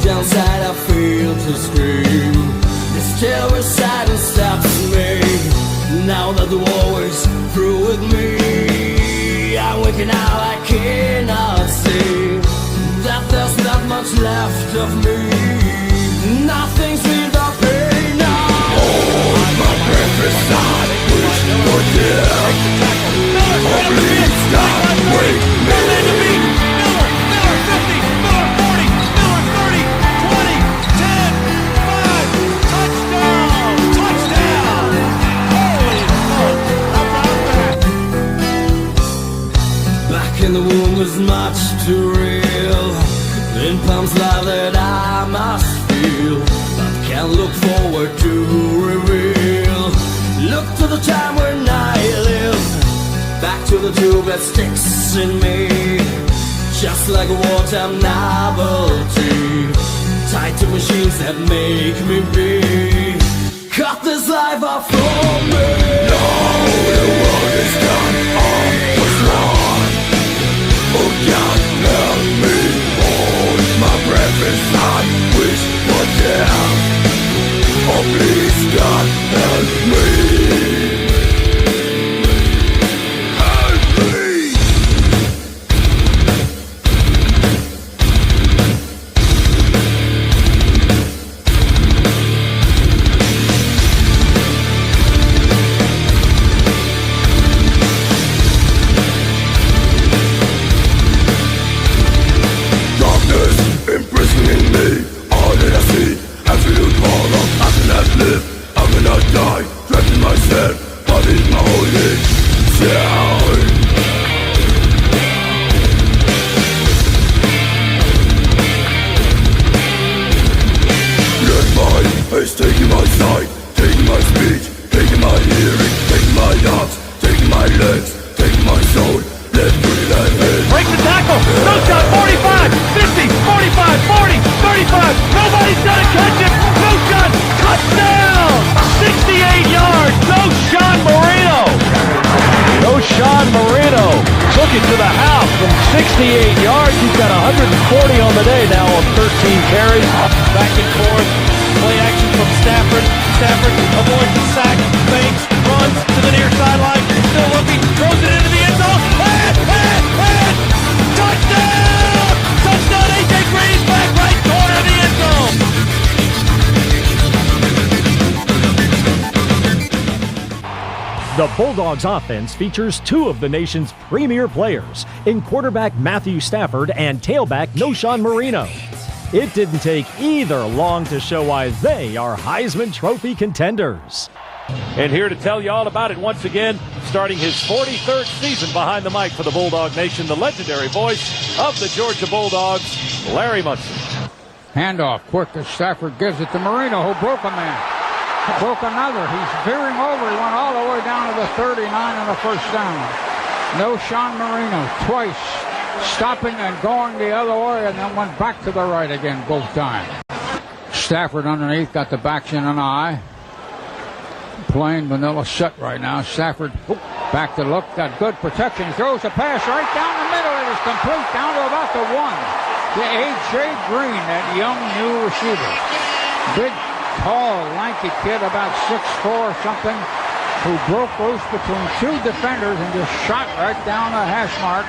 downside I feel to scream. This terror silence stops me. Now that the war is through with me, I'm waking out, I cannot see that there's not much left of me. Nothing's without pain now. Oh, my breath is not wish for death. Oh, please God, wake me. Miller, 50, Miller, 40, Miller, 30, 20, 10, 5, touchdown, touchdown. Holy smoke, how about that? Back in the womb is much too real. In palms life that I must feel, but can't look forward to reveal. Look to the time when I live, back to the tube that sticks in me, just like a wartime novelty, tied to machines that make me be. Cut this life off from me. Now the world is done, I was wrong. Oh God, help me. Hold my breath inside, wish for death. Oh please God, help me. Taking my sight, taking my speech, taking my hearing, taking my arms, taking my legs, taking my soul. Let's put it ahead. Break the tackle, no shot, 45, 50, 45, 40, 35. Nobody's gonna catch him. No shot, touchdown, 68 yards. No Sean Marino. No Sean Marino took it to the house from 68 yards. He's got 140 on the day now on 13 carries. Back and forth. Play action from Stafford. Stafford avoids the sack, fakes, runs to the near sideline. Still looking, throws it into the end zone. And touchdown! Touchdown! AJ Green's back right corner of the end zone. The Bulldogs offense features two of the nation's premier players in quarterback Matthew Stafford and tailback Noshawn Marino. It didn't take either long to show why they are Heisman Trophy contenders. And here to tell you all about it once again, starting his 43rd season behind the mic for the Bulldog Nation, the legendary voice of the Georgia Bulldogs, Larry Munson. Handoff quick as Stafford gives it to Marino, who broke a man. Broke another. He's veering over. He went all the way down to the 39 on the first down. Noshawn Marino twice, stopping and going the other way, and then went back to the right again both times. Stafford underneath, got the backs in an eye. Plain vanilla set right now. Stafford back to look, got good protection. Throws a pass right down the middle. It is complete down to about the 1. To A.J. Green, that young new receiver. Big, tall, lanky kid, about 6'4" something, who broke loose between two defenders and just shot right down the hash mark.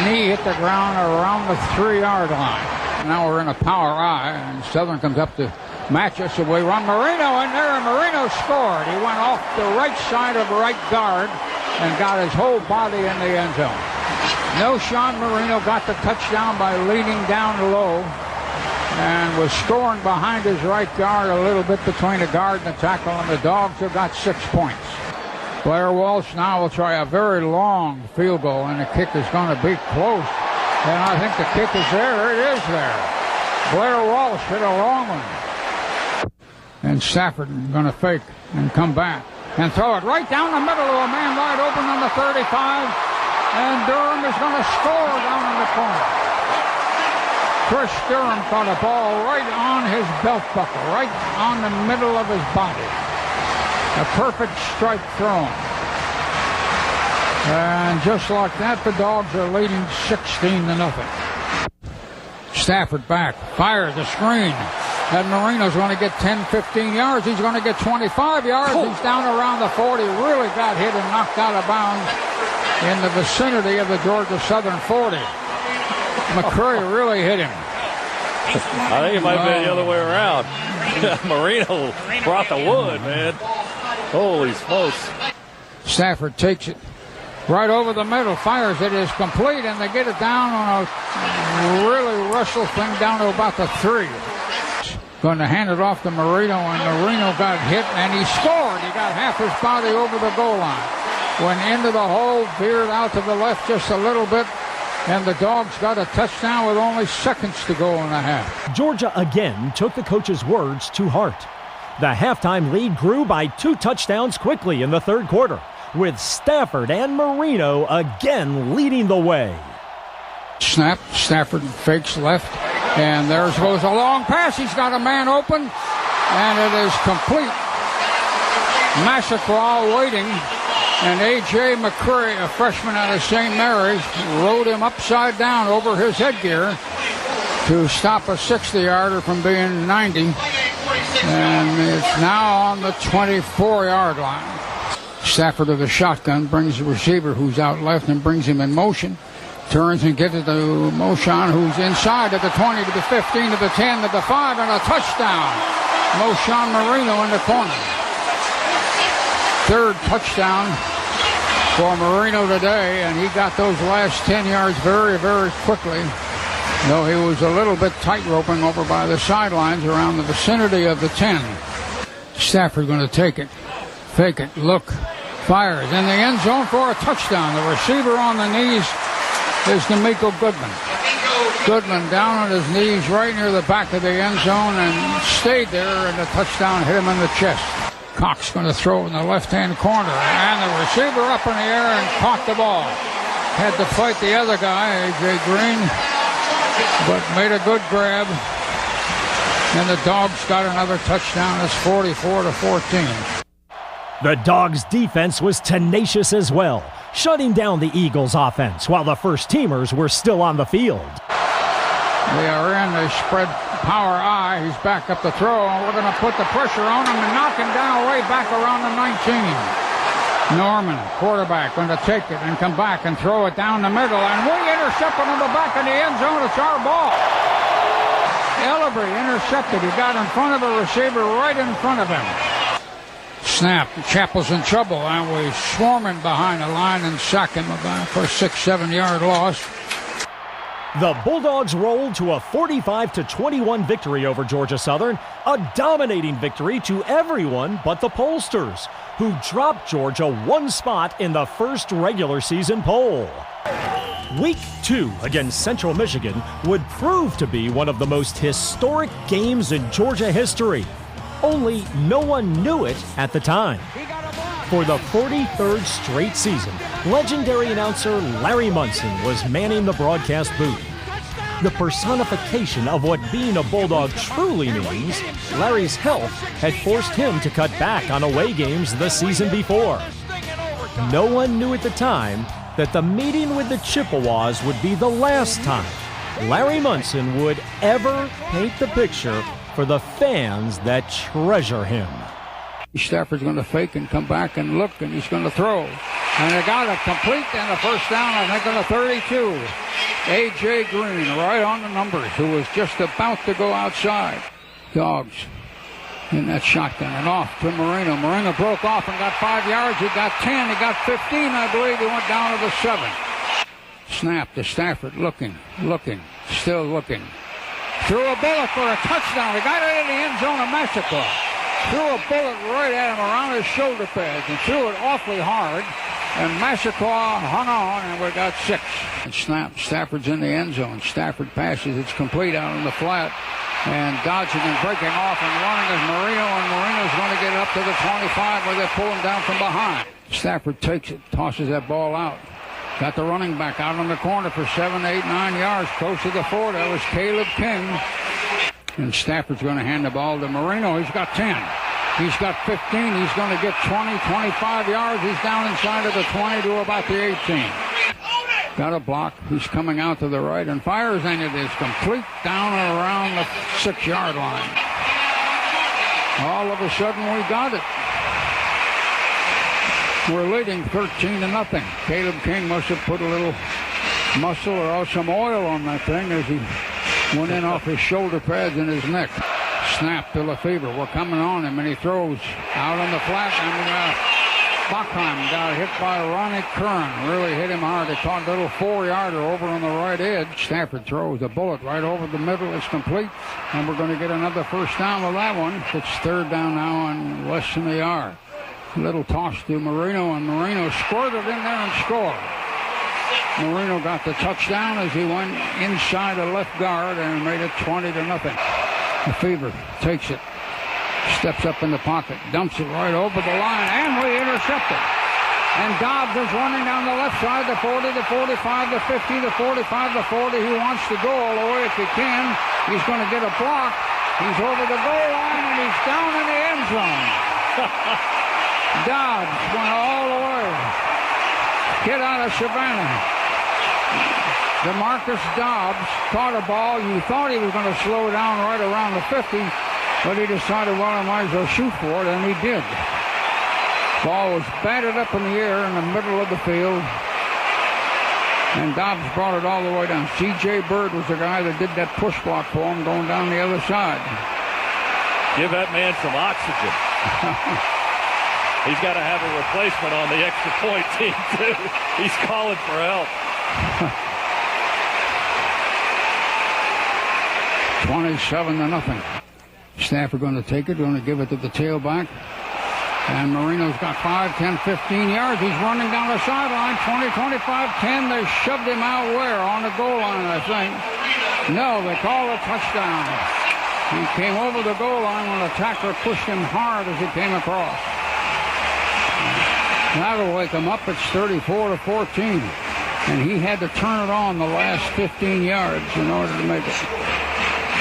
Knee hit the ground around the 3-yard line. Now we're in a power I, and Southern comes up to match us. So we run Marino in there, and Marino scored. He went off the right side of right guard and got his whole body in the end zone. Noshawn Marino got the touchdown by leaning down low and was scoring behind his right guard, a little bit between the guard and the tackle, and the Dogs have got 6 points. Blair Walsh now will try a very long field goal, and the kick is going to be close. And I think the kick is there. It is there. Blair Walsh hit a long one. And Stafford going to fake and come back and throw it right down the middle of a man wide open on the 35. And Durham is going to score down in the corner. Chris Durham caught a ball right on his belt buckle, right on the middle of his body. A perfect strike thrown. And just like that, the Dogs are leading 16-0. Stafford back, fires the screen. And Marino's going to get 10, 15 yards. He's going to get 25 yards. He's down around the 40. Really got hit and knocked out of bounds in the vicinity of the Georgia Southern 40. McCray really hit him. I think it might have been the other way around. Marino brought the wood, man. Holy smokes. Stafford takes it right over the middle, fires it, is complete, and they get it down on a really wrestle thing down to about the 3. Going to hand it off to Marino, and Marino got hit, and he scored. He got half his body over the goal line. Went into the hole, veered out to the left just a little bit, and the Dogs got a touchdown with only seconds to go in the half. Georgia again took the coach's words to heart. The halftime lead grew by 2 touchdowns quickly in the third quarter, with Stafford and Marino again leading the way. Snap, Stafford fakes left, and there goes a long pass. He's got a man open, and it is complete. Massacre waiting, and A.J. McCray, a freshman out of St. Mary's, rode him upside down over his headgear to stop a 60-yarder from being 90, and it's now on the 24-yard line. Stafford of the shotgun brings the receiver who's out left and brings him in motion. Turns and gives it to Moshan, who's inside at the 20, to the 15, to the 10, to the 5, and a touchdown. Moshan Marino in the corner. Third touchdown for Marino today, and he got those last 10 yards very, very quickly, though he was a little bit tight-roping over by the sidelines around the vicinity of the 10. Stafford going to take it, fake it, look, fires in the end zone for a touchdown. The receiver on the knees is D'Amico Goodman. Goodman down on his knees right near the back of the end zone and stayed there, and the touchdown hit him in the chest. Cox going to throw in the left-hand corner, and the receiver up in the air and caught the ball. Had to fight the other guy, A.J. Green, but made a good grab. And the Dogs got another touchdown. It's 44-14. The Dogs' defense was tenacious as well, shutting down the Eagles' offense while the first-teamers were still on the field. They are in. They spread power I. He's back up the throw, and we're going to put the pressure on him and knock him down way back around the 19. Norman, quarterback, going to take it and come back and throw it down the middle, and we intercept it on the back of the end zone. It's our ball. Ellery intercepted. He got in front of a receiver right in front of him. Snap. Chappell's in trouble, and we swarm him behind the line and sack him for a 6-7 yard loss. The Bulldogs rolled to a 45-21 victory over Georgia Southern, a dominating victory to everyone but the pollsters, who dropped Georgia 1 spot in the first regular season poll. Week 2 against Central Michigan would prove to be one of the most historic games in Georgia history. Only no one knew it at the time. For the 43rd straight season, legendary announcer Larry Munson was manning the broadcast booth. The personification of what being a Bulldog truly means, Larry's health had forced him to cut back on away games the season before. No one knew at the time that the meeting with the Chippewas would be the last time Larry Munson would ever paint the picture for the fans that treasure him. Stafford's going to fake and come back and look, and he's going to throw. And they got it complete, and a first down, I think, on the 32. A.J. Green right on the numbers, who was just about to go outside. Dogs in that shotgun, and off to Marino. Marino broke off and got 5 yards. He got 10. He got 15, I believe. He went down to the 7. Snap to Stafford, looking, still looking. Threw a bullet for a touchdown. He got it in the end zone of Mexico. Threw a bullet right at him around his shoulder pads and threw it awfully hard. And Massacre hung on, and we got 6. And snap. Stafford's in the end zone. Stafford passes. It's complete out on the flat. And dodging and breaking off and running is Marino, and Marino's going to get up to the 25 where they pull him down from behind. Stafford takes it, tosses that ball out. Got the running back out on the corner for 7, 8, 9 yards, close to the 4. That was Caleb King. And Stafford's going to hand the ball to Marino. He's got 10. He's got 15. He's going to get 20, 25 yards. He's down inside of the 20 to about the 18. got a block. He's coming out to the right and fires, and it is complete down and around the 6-yard line. All of a sudden, we got it. We're leading 13-0. Caleb King must have put a little muscle or some oil on that thing as he went in off his shoulder pads and his neck. Snap to Lefebvre. We're coming on him, and he throws out on the flat, and Bachheim got hit by Ronnie Curran. Really hit him hard. They caught a little 4-yarder over on the right edge. Stafford throws a bullet right over the middle. It's complete, and we're going to get another first down with that one. It's 3rd down now on less than a yard. A little toss to Marino, and Marino squirted in there and scored. Marino got the touchdown as he went inside the left guard and made it 20-0. Lefebvre takes it, steps up in the pocket, dumps it right over the line, and we intercept it. And Dobbs is running down the left side, the 40, the 45, the 50, the 45, the 40. He wants to go all the way if he can. He's going to get a block. He's over the goal line, and he's down in the end zone. Dobbs went all the way. Kid out of Savannah. DeMarcus Dobbs caught a ball. You thought he was going to slow down right around the 50, but he decided, well, I might as well shoot for it, and he did. Ball was batted up in the air in the middle of the field, and Dobbs brought it all the way down. C.J. Bird was the guy that did that push block for him going down the other side. Give that man some oxygen. He's got to have a replacement on the extra point team, too. He's calling for help. 27-0. Stafford going to take it, going to give it to the tailback. And Marino's got 5, 10, 15 yards. He's running down the sideline, 20, 25, 10. They shoved him out where? On the goal line, I think. No, they call a touchdown. He came over the goal line when the tackler pushed him hard as he came across. That'll wake him up. It's 34-14. And he had to turn it on the last 15 yards in order to make it.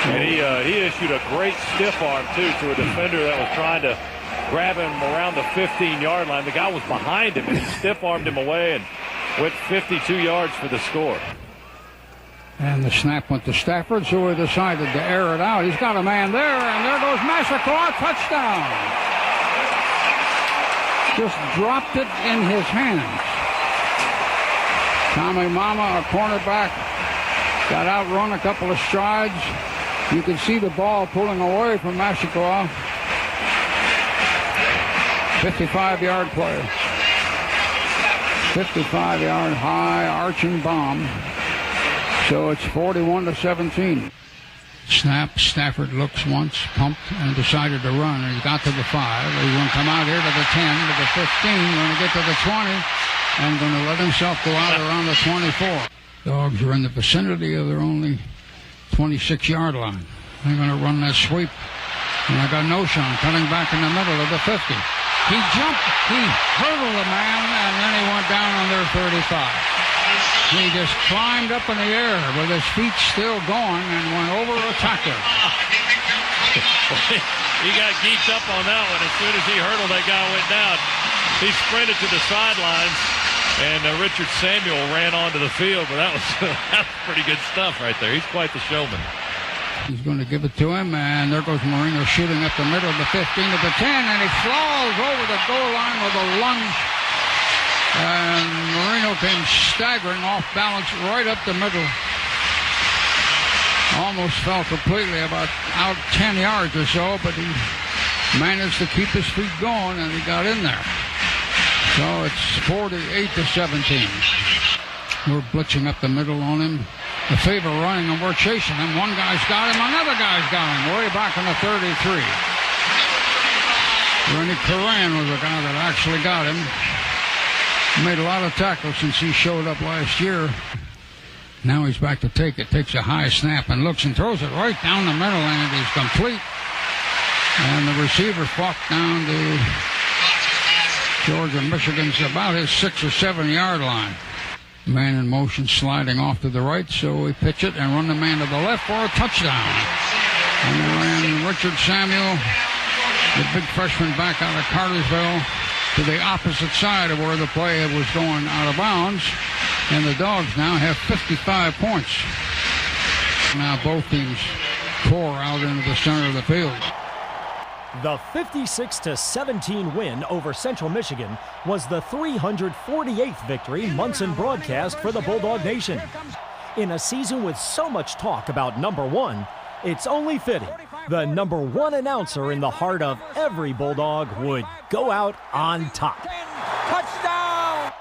And he issued a great stiff arm, too, to a defender that was trying to grab him around the 15-yard line. The guy was behind him, and he stiff-armed him away and went 52 yards for the score. And the snap went to Stafford, so he decided to air it out. He's got a man there, and there goes Massacre. Touchdown. Just dropped it in his hands. Tommy Mama, a cornerback, got outrun a couple of strides. You can see the ball pulling away from Massacre. 55-yard play. 55-yard high arching bomb. So it's 41-17. Snap. Stafford looks once, pumped, and decided to run. And he got to the 5. He's going to come out here to the 10, to the 15, going to get to the 20, and going to let himself go out around the 24. Dogs are in the vicinity of their only 26-yard line. They're going to run that sweep. And I got Noshan cutting back in the middle of the 50. He jumped, he hurdled the man, and then he went down on their 35. He just climbed up in the air with his feet still going and went over a tackler. He got geeked up on that one. As soon as he hurdled, that guy went down. He sprinted to the sidelines, and Richard Samuel ran onto the field, but that was pretty good stuff right there. He's quite the showman. He's going to give it to him, and there goes Marino shooting up the middle of the 15 to the 10, and he falls over the goal line with a lunge. And Marino came staggering off balance right up the middle. Almost fell completely, about out 10 yards or so, but he managed to keep his feet going, and he got in there. So it's 48-17. We're blitzing up the middle on him. Lefebvre running, and we're chasing him. One guy's got him, another guy's got him, way back on the 33. Rennie Curran was the guy that actually got him. Made a lot of tackles since he showed up last year. Now he's back to take it. Takes a high snap and looks and throws it right down the middle, and it is complete. And the receiver fought down to Georgia, Michigan's about his 6 or 7 yard line. Man in motion sliding off to the right, so we pitch it and run the man to the left for a touchdown. And we ran Richard Samuel, the big freshman back out of Cartersville, to the opposite side of where the play was going out of bounds. And the Dogs now have 55 points. Now both teams pour out into the center of the field. The 56-17 win over Central Michigan was the 348th victory Munson broadcast for the Bulldog Nation. In a season with so much talk about number one, it's only fitting the number one announcer in the heart of every Bulldog would go out on top. Touchdown!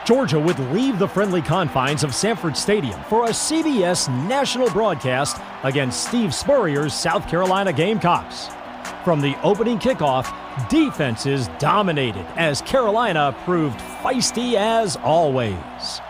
Georgia would leave the friendly confines of Sanford Stadium for a CBS national broadcast against Steve Spurrier's South Carolina Gamecocks. From the opening kickoff, defenses dominated as Carolina proved feisty as always.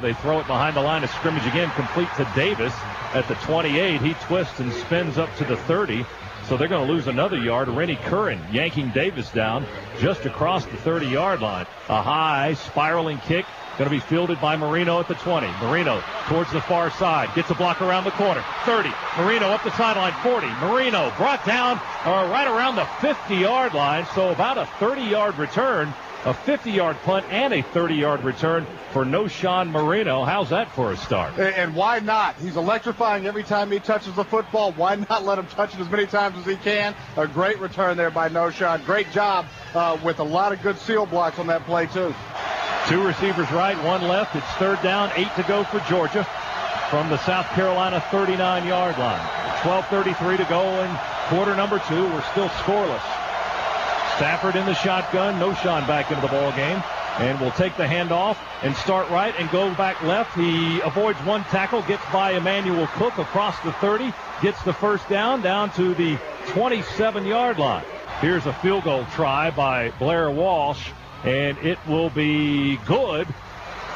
They throw it behind the line of scrimmage again, complete to Davis at the 28. He twists and spins up to the 30. So they're going to lose another yard. Rennie Curran yanking Davis down just across the 30-yard line. A high spiraling kick going to be fielded by Marino at the 20. Marino towards the far side. Gets a block around the corner. 30. Marino up the sideline. 40. Marino brought down right around the 50-yard line. So about a 30-yard return, a 50-yard punt, and a 30-yard return for Noshawn Marino. How's that for a start? And why not? He's electrifying every time he touches the football. Why not let him touch it as many times as he can? A great return there by Noshawn. Great job with a lot of good seal blocks on that play, too. Two receivers right, one left. It's third down, 8 to go for Georgia from the South Carolina 39-yard line. 12:33 to go in quarter number 2. We're still scoreless. Stafford in the shotgun. Noshawn back into the ball game. And will take the handoff and start right and go back left. He avoids one tackle, gets by Emmanuel Cook across the 30, gets the first down to the 27-yard line. Here's a field goal try by Blair Walsh, and it will be good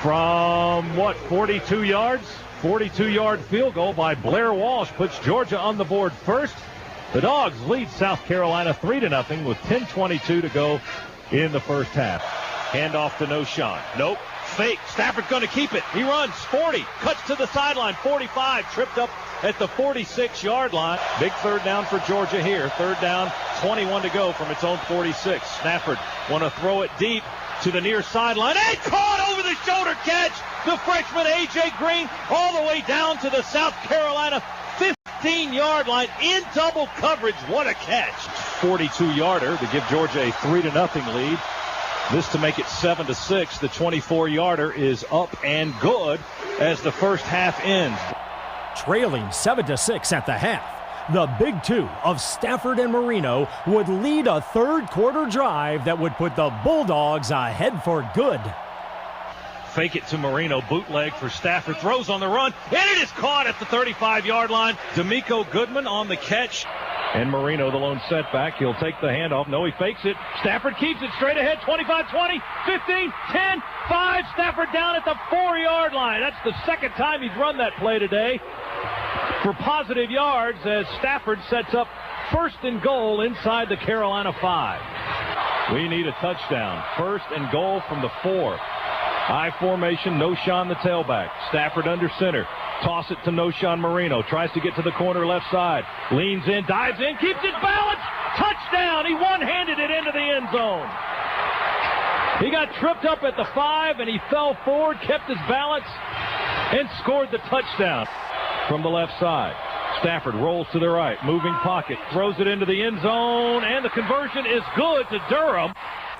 from, 42 yards? 42-yard field goal by Blair Walsh puts Georgia on the board first. The Dogs lead South Carolina 3-0 with 10:22 to go in the first half. Handoff to Noshawn. Nope. Fake. Stafford's going to keep it. He runs 40. Cuts to the sideline. 45. Tripped up at the 46-yard line. Big third down for Georgia here. Third down, 21 to go from its own 46. Stafford want to throw it deep to the near sideline. And caught over the shoulder catch. The freshman A.J. Green all the way down to the South Carolina 15-yard line in double coverage. What a catch. 42-yarder to give Georgia a 3-0 lead. This to make it 7-6. The 24-yarder is up and good as the first half ends. Trailing 7-6 at the half, the big two of Stafford and Marino would lead a third-quarter drive that would put the Bulldogs ahead for good. Fake it to Marino, bootleg for Stafford, throws on the run, and it is caught at the 35-yard line. D'Amico Goodman on the catch. And Marino, the lone setback. He'll take the handoff. No, he fakes it. Stafford keeps it straight ahead. 25, 20, 15, 10, 5. Stafford down at the 4-yard line. That's the second time he's run that play today for positive yards as Stafford sets up first and goal inside the Carolina 5. We need a touchdown. First and goal from the 4. High formation, Noshawn the tailback. Stafford under center. Toss it to Noshawn Marino. Tries to get to the corner left side. Leans in, dives in, keeps it balanced. Touchdown! He one-handed it into the end zone. He got tripped up at the 5, and he fell forward, kept his balance, and scored the touchdown from the left side. Stafford rolls to the right, moving pocket, throws it into the end zone, and the conversion is good to Durham.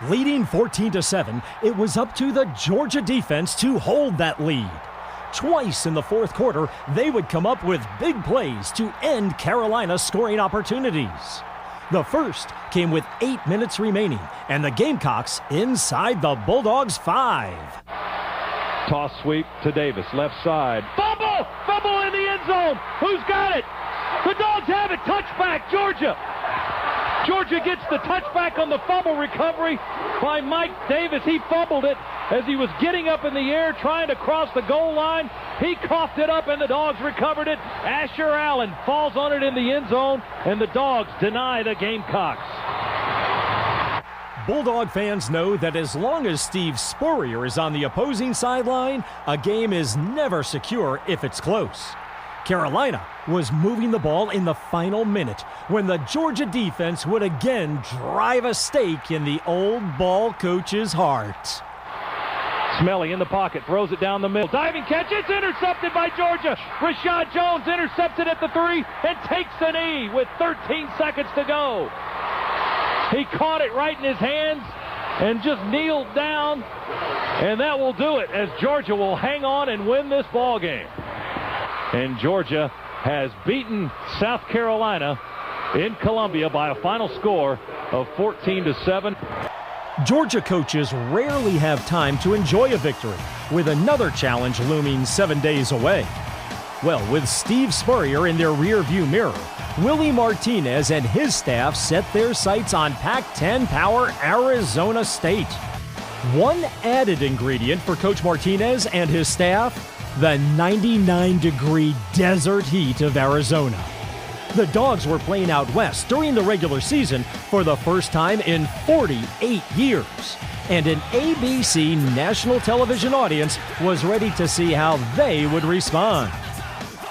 Leading 14-7, it was up to the Georgia defense to hold that lead. Twice in the fourth quarter, they would come up with big plays to end Carolina's scoring opportunities. The first came with 8 minutes remaining, and the Gamecocks inside the Bulldogs' 5. Toss sweep to Davis, left side. Fumble! Fumble in the end zone! Who's got it? The Dogs have it! Touchback, Georgia! Georgia gets the touchback on the fumble recovery by Mike Davis. He fumbled it as he was getting up in the air trying to cross the goal line. He coughed it up and the Dogs recovered it. Asher Allen falls on it in the end zone and the Dogs deny the Gamecocks. Bulldog fans know that as long as Steve Spurrier is on the opposing sideline, a game is never secure if it's close. Carolina was moving the ball in the final minute when the Georgia defense would again drive a stake in the old ball coach's heart. Smelly in the pocket, throws it down the middle. Diving catch, it's intercepted by Georgia. Rashad Jones intercepted at the 3 and takes the knee with 13 seconds to go. He caught it right in his hands and just kneeled down, and that will do it as Georgia will hang on and win this ball game. And Georgia has beaten South Carolina in Columbia by a final score of 14-7. Georgia coaches rarely have time to enjoy a victory, with another challenge looming 7 days away. Well, with Steve Spurrier in their rearview mirror, Willie Martinez and his staff set their sights on Pac-10 power Arizona State. One added ingredient for Coach Martinez and his staff, the 99-degree desert heat of Arizona. The Dogs were playing out west during the regular season for the first time in 48 years. And an ABC national television audience was ready to see how they would respond.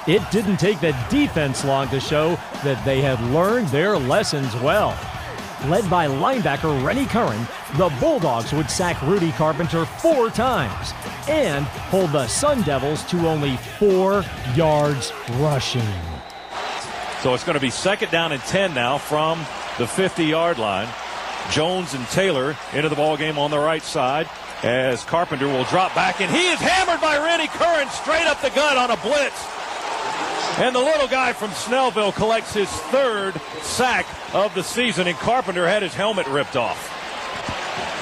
It didn't take the defense long to show that they had learned their lessons well. Led by linebacker Rennie Curran, the Bulldogs would sack Rudy Carpenter 4 times and hold the Sun Devils to only 4 yards rushing. So it's going to be 2nd down and 10 now from the 50-yard line. Jones and Taylor into the ball game on the right side as Carpenter will drop back, and he is hammered by Rennie Curran straight up the gut on a blitz. And the little guy from Snellville collects his 3rd sack of the season, and Carpenter had his helmet ripped off.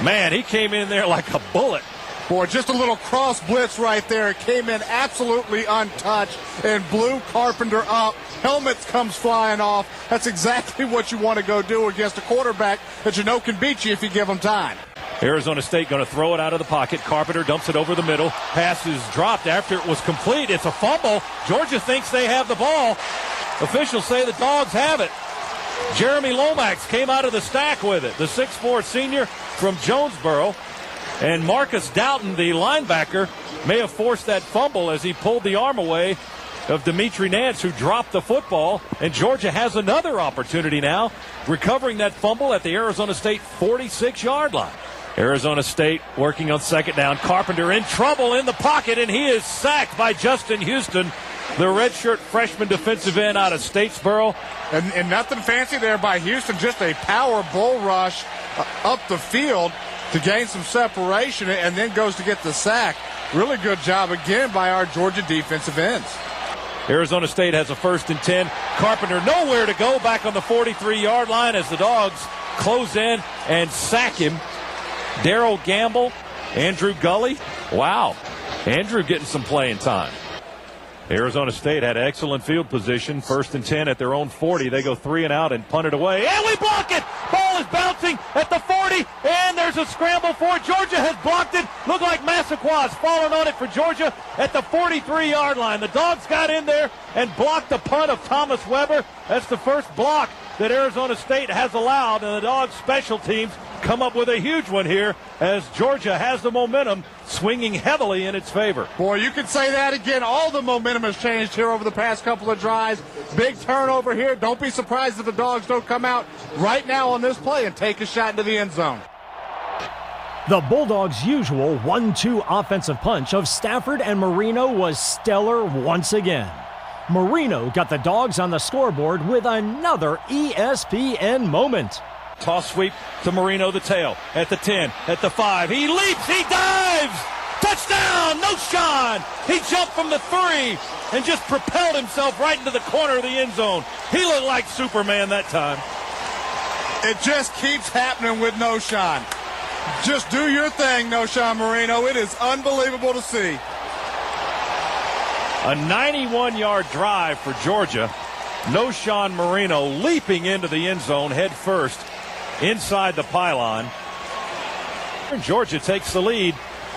Man, he came in there like a bullet. Boy, just a little cross blitz right there. It came in absolutely untouched and blew Carpenter up. Helmets comes flying off. That's exactly what you want to go do against a quarterback that you know can beat you if you give him time. Arizona State going to throw it out of the pocket. Carpenter dumps it over the middle. Pass is dropped after it was complete. It's a fumble. Georgia thinks they have the ball. Officials say the Dogs have it. Jeremy Lomax came out of the stack with it. The 6'4 senior from Jonesboro. And Marcus Doughton, the linebacker, may have forced that fumble as he pulled the arm away of Dimitri Nance, who dropped the football. And Georgia has another opportunity now, recovering that fumble at the Arizona State 46-yard line. Arizona State working on 2nd down. Carpenter in trouble in the pocket, and he is sacked by Justin Houston, the redshirt freshman defensive end out of Statesboro. And nothing fancy there by Houston, just a power bull rush up the field to gain some separation, and then goes to get the sack. Really good job again by our Georgia defensive ends. Arizona State has a 1st and 10. Carpenter nowhere to go back on the 43-yard line as the Dogs close in and sack him. Darrell Gamble, Andrew Gully. Wow, Andrew getting some playing time. Arizona State had excellent field position. 1st and 10 at their own 40. They go 3 and out and punt it away. And we block it! Ball is bouncing at the 40, and there's a scramble for it. Georgia has blocked it. Look like Massaqua's falling on it for Georgia at the 43-yard line. The Dogs got in there and blocked the punt of Thomas Weber. That's the first block that Arizona State has allowed, and the Dogs' special teams come up with a huge one here as Georgia has the momentum swinging heavily in its favor. Boy, you could say that again. All the momentum has changed here over the past couple of drives. Big turnover here. Don't be surprised if the Dogs don't come out right now on this play and take a shot into the end zone. The Bulldogs' usual 1-2 offensive punch of Stafford and Marino was stellar once again. Marino got the Dogs on the scoreboard with another ESPN moment. Toss sweep to Marino, the tail, at the 10, at the 5. He leaps, he dives! Touchdown, Knowshon! He jumped from the 3 and just propelled himself right into the corner of the end zone. He looked like Superman that time. It just keeps happening with Knowshon. Just do your thing, Knowshon Marino. It is unbelievable to see. A 91-yard drive for Georgia. Knowshon Marino leaping into the end zone head first inside the pylon. Georgia takes the lead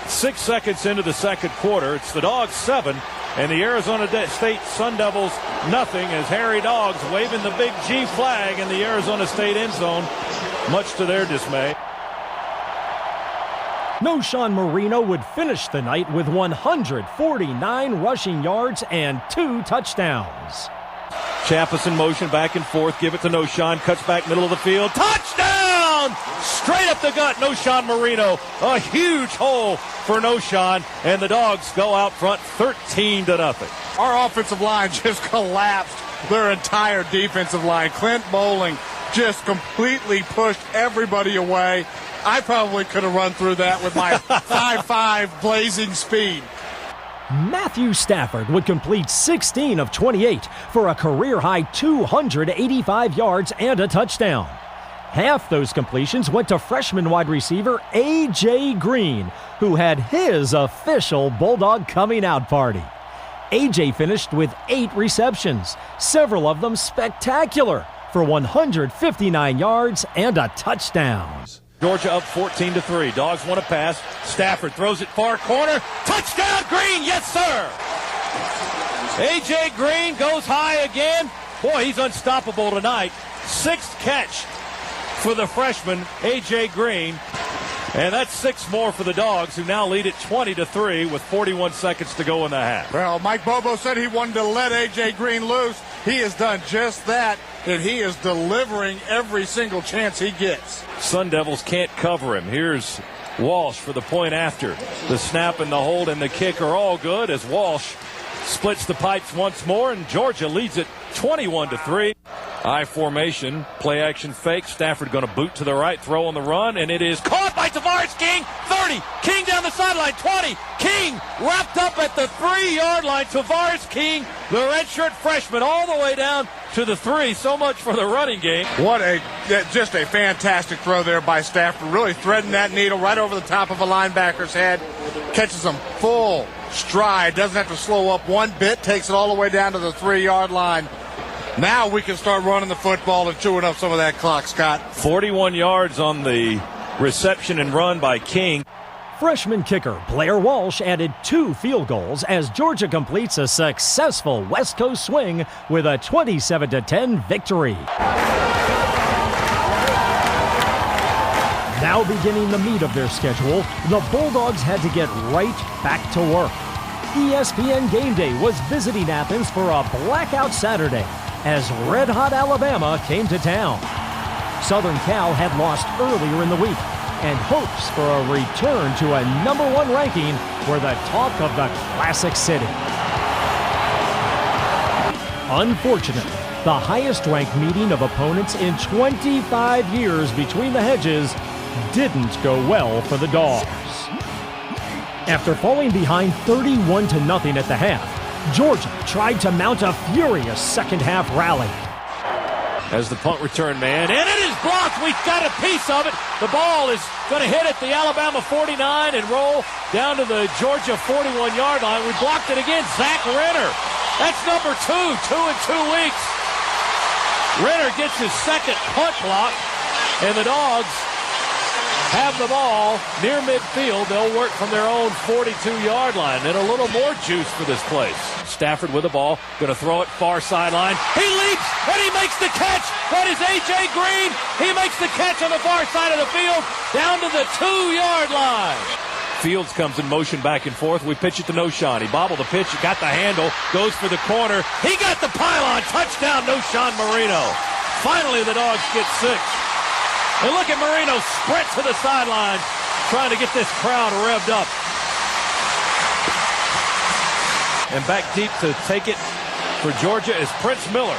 6 seconds into the 2nd quarter. It's the Dogs 7 and the Arizona State Sun Devils nothing as Harry Dogs waving the big G flag in the Arizona State end zone, much to their dismay. Knowshon Marino would finish the night with 149 rushing yards and 2 touchdowns. Chaffis in motion back and forth. Give it to Knowshon. Cuts back middle of the field. Touchdown! touchdown, straight up the gut, Noshan Marino. A huge hole for Noshan, and the Dogs go out front 13-0. Our offensive line just collapsed their entire defensive line. Clint Bowling just completely pushed everybody away. I probably could have run through that with my 5.5 blazing speed. Matthew Stafford would complete 16 of 28 for a career-high 285 yards and a touchdown. Half those completions went to freshman wide receiver A.J. Green, who had his official Bulldog coming out party. A.J. finished with 8 receptions, several of them spectacular, for 159 yards and a touchdown. Georgia up 14-3. Dogs want to pass. Stafford throws it far corner. Touchdown, Green! Yes, sir! A.J. Green goes high again. Boy, he's unstoppable tonight. 6th catch for the freshman, A.J. Green. And that's 6 more for the Dogs, who now lead it 20-3 with 41 seconds to go in the half. Well, Mike Bobo said he wanted to let A.J. Green loose. He has done just that, and he is delivering every single chance he gets. Sun Devils can't cover him. Here's Walsh for the point after. The snap and the hold and the kick are all good as Walsh splits the pipes once more, and Georgia leads it 21-3. I formation, play action fake. Stafford going to boot to the right, throw on the run, and it is caught by Tavares King. 30. King down the sideline. 20. King wrapped up at the 3-yard line. Tavares King, the redshirt freshman, all the way down to the 3. So much for the running game. Just a fantastic throw there by Stafford. Really threading that needle right over the top of a linebacker's head. Catches him full stride. Doesn't have to slow up one bit. Takes it all the way down to the 3-yard line. Now we can start running the football and chewing up some of that clock, Scott. 41 yards on the reception and run by King. Freshman kicker Blair Walsh added 2 field goals as Georgia completes a successful West Coast swing with a 27-10 victory. Now beginning the meat of their schedule, the Bulldogs had to get right back to work. ESPN Game Day was visiting Athens for a blackout Saturday as red-hot Alabama came to town. Southern Cal had lost earlier in the week, and hopes for a return to a #1 ranking were the talk of the Classic City. Unfortunately, the highest-ranked meeting of opponents in 25 years between the hedges didn't go well for the Dogs. After falling behind 31-0 at the half, Georgia tried to mount a furious second-half rally. As the punt return man, and it is blocked. We've got a piece of it. The ball is going to hit at the Alabama 49 and roll down to the Georgia 41-yard line. We blocked it again. Zach Renner. That's number 2 in 2 weeks. Renner gets his second punt block, and the Dogs have the ball near midfield. They'll work from their own 42-yard line. And a little more juice for this place. Stafford with the ball, going to throw it far sideline. He leaps, and he makes the catch. That is A.J. Green. He makes the catch on the far side of the field, down to the 2-yard line. Fields comes in motion back and forth. We pitch it to Noshan. He bobbled the pitch, got the handle, goes for the corner. He got the pylon. Touchdown, Noshan Marino. Finally, the Dogs get 6. And look at Marino sprint to the sideline, trying to get this crowd revved up. And back deep to take it for Georgia is Prince Miller.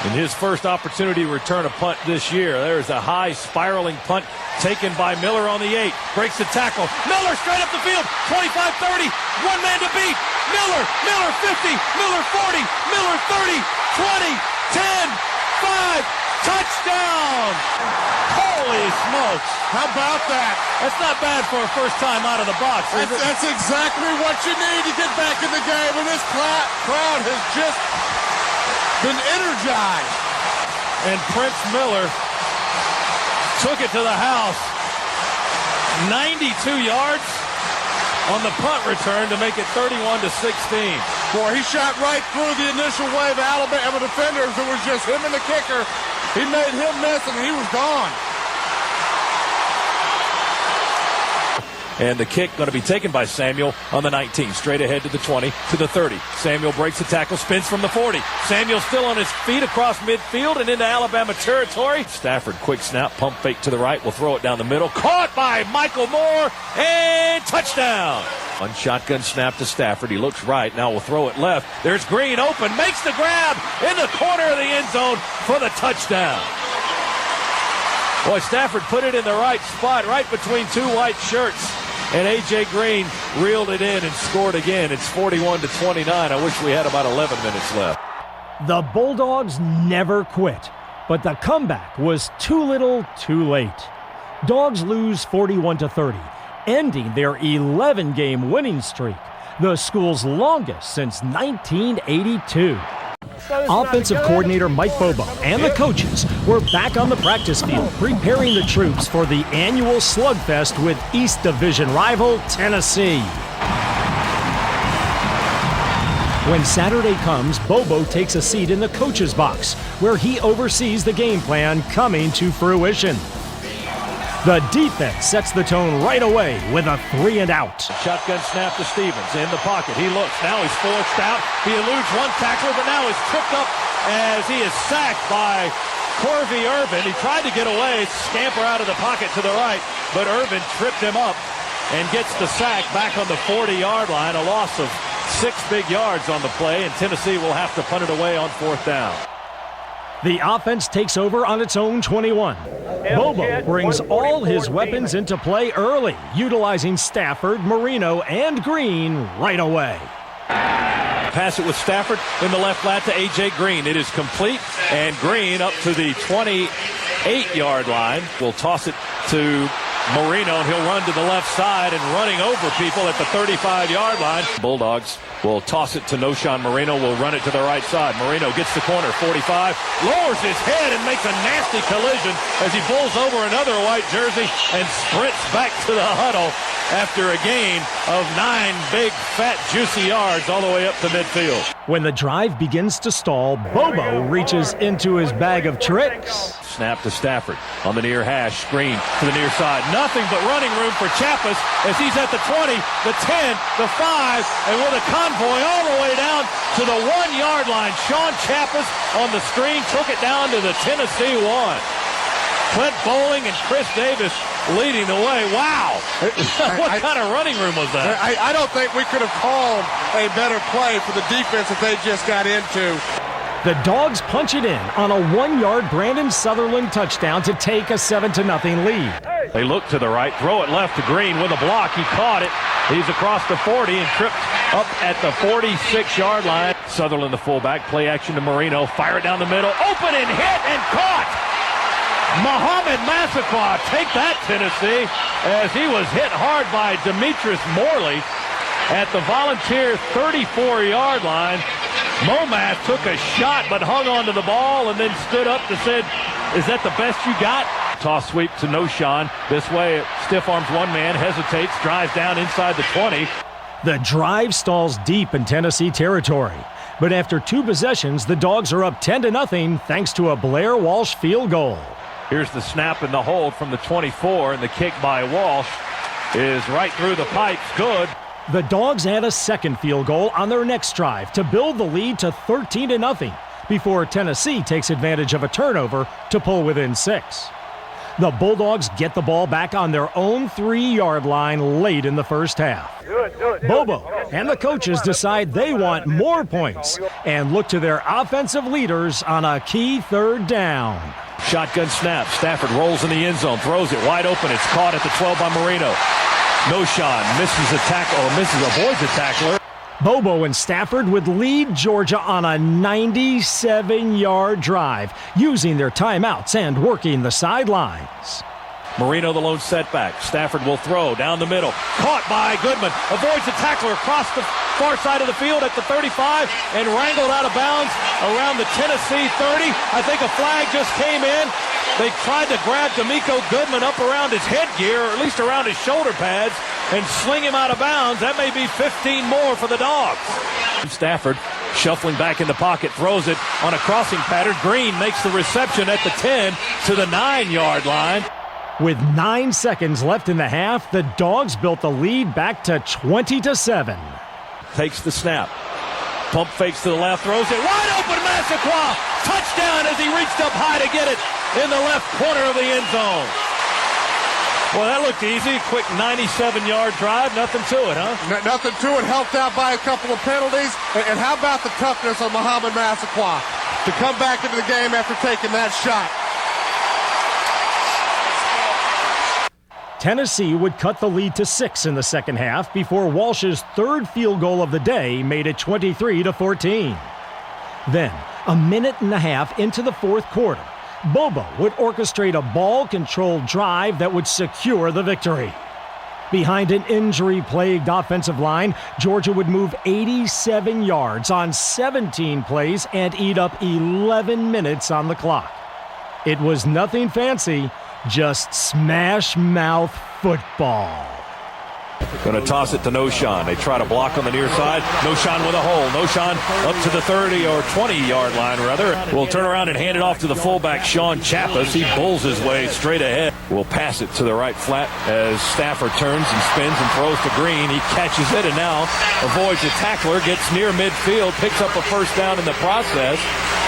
In his first opportunity to return a punt this year, there's a high spiraling punt taken by Miller on the 8. Breaks the tackle. Miller straight up the field. 25-30. One man to beat. Miller 50. Miller 40. Miller 30. 20. 10. 5. Touchdown! Holy smokes. How about that? That's not bad for a first time out of the box. That's exactly what you need to get back in the game. And this crowd has just been energized. And Prince Miller took it to the house. 92 yards on the punt return to make it 31-16. Boy, he shot right through the initial wave of Alabama defenders. It was just him and the kicker. He made him miss, and he was gone. And the kick going to be taken by Samuel on the 19. Straight ahead to the 20, to the 30. Samuel breaks the tackle, spins from the 40. Samuel still on his feet across midfield and into Alabama territory. Stafford, quick snap, pump fake to the right. Will throw it down the middle. Caught by Michael Moore, and touchdown. On shotgun snap to Stafford. He looks right. Now will throw it left. There's Green open. Makes the grab in the corner of the end zone for the touchdown. Boy, Stafford put it in the right spot, right between two white shirts. And A.J. Green reeled it in and scored again. It's 41-29. I wish we had about 11 minutes left. The Bulldogs never quit, but the comeback was too little, too late. Dogs lose 41-30, ending their 11-game winning streak, the school's longest since 1982. Offensive coordinator Mike Bobo and the coaches were back on the practice field preparing the troops for the annual slugfest with East Division rival Tennessee. When Saturday comes, Bobo takes a seat in the coach's box where he oversees the game plan coming to fruition. The defense sets the tone right away with a 3-and-out. Shotgun snap to Stevens in the pocket. He looks. Now he's forced out. He eludes one tackler, but now he's tripped up as he is sacked by Corvey Irvin. He tried to get away, scamper out of the pocket to the right, but Irvin tripped him up and gets the sack back on the 40-yard line. A loss of 6 big yards on the play, and Tennessee will have to punt it away on 4th down. The offense takes over on its own 21. Bobo brings all his weapons into play early, utilizing Stafford, Marino, and Green right away. Pass it with Stafford in the left flat to A.J. Green. It is complete, and Green up to the 28-yard line. Will toss it to Marino, and he'll run to the left side and running over people at the 35-yard line. Bulldogs will toss it to Noshawn Marino, will run it to the right side. Marino gets the corner, 45, lowers his head and makes a nasty collision as he pulls over another white jersey and sprints back to the huddle after a gain of 9 big, fat, juicy yards all the way up to midfield. When the drive begins to stall, Bobo reaches into his bag of tricks. Snap to Stafford on the near hash, screen to the near side. Nothing but running room for Chappis as he's at the 20, the 10, the 5, and with a convoy all the way down to the 1-yard line. Sean Chappis on the screen took it down to the Tennessee 1. Clint Bowling and Chris Davis leading the way. Wow. What kind of running room was that? I don't think we could have called a better play for the defense that they just got into. The Dogs punch it in on a 1-yard Brandon Sutherland touchdown to take a 7-0 lead. They look to the right, throw it left to Green with a block. He caught it. He's across the 40 and tripped up at the 46-yard line. Sutherland, the fullback, play action to Marino. Fire it down the middle. Open and hit and caught. Muhammad Massaquoi, take that, Tennessee, as he was hit hard by Demetrius Morley at the Volunteer 34-yard line. Momath took a shot but hung onto the ball and then stood up and said, "Is that the best you got?" Toss sweep to Noshawn. This way, stiff arms one man, hesitates, drives down inside the 20. The drive stalls deep in Tennessee territory. But after 2 possessions, the Dogs are up 10-0 thanks to a Blair Walsh field goal. Here's the snap and the hold from the 24, and the kick by Walsh is right through the pipes. Good. The Dogs add a second field goal on their next drive to build the lead to 13-0 before Tennessee takes advantage of a turnover to pull within 6. The Bulldogs get the ball back on their own 3-yard line late in the first half. Bobo and the coaches decide they want more points and look to their offensive leaders on a key 3rd down. Shotgun snap. Stafford rolls in the end zone, throws it wide open. It's caught at the 12 by Marino. Noshawn misses a tackle, or avoids a tackler. Bobo and Stafford would lead Georgia on a 97-yard drive, using their timeouts and working the sidelines. Marino the lone setback. Stafford will throw down the middle. Caught by Goodman. Avoids the tackler across the far side of the field at the 35 and wrangled out of bounds around the Tennessee 30. I think a flag just came in. They tried to grab D'Amico Goodman up around his headgear, or at least around his shoulder pads, and sling him out of bounds. That may be 15 more for the Dogs. Stafford shuffling back in the pocket, throws it on a crossing pattern. Green makes the reception at the 10 to the 9-yard line. With 9 seconds left in the half, the Dogs built the lead back to 20-7. Takes the snap. Pump fakes to the left, throws it wide open. Massaquoi, touchdown as he reached up high to get it in the left corner of the end zone. Well, that looked easy. Quick 97-yard drive. Nothing to it, huh? Nothing to it. Helped out by a couple of penalties. And how about the toughness of Muhammad Massaquoi to come back into the game after taking that shot? Tennessee would cut the lead to 6 in the second half before Walsh's third field goal of the day made it 23-14. Then, a minute and a half into the fourth quarter, Bobo would orchestrate a ball-controlled drive that would secure the victory. Behind an injury-plagued offensive line, Georgia would move 87 yards on 17 plays and eat up 11 minutes on the clock. It was nothing fancy, just smash-mouth football. Going to toss it to Noshan. They try to block on the near side. Noshan with a hole. Noshan up to the 30 or 20-yard line, rather. Will turn around and hand it off to the fullback, Sean Chappas. He bulls his way straight ahead. Will pass it to the right flat as Stafford turns and spins and throws to Green. He catches it and now avoids a tackler, gets near midfield, picks up a first down in the process,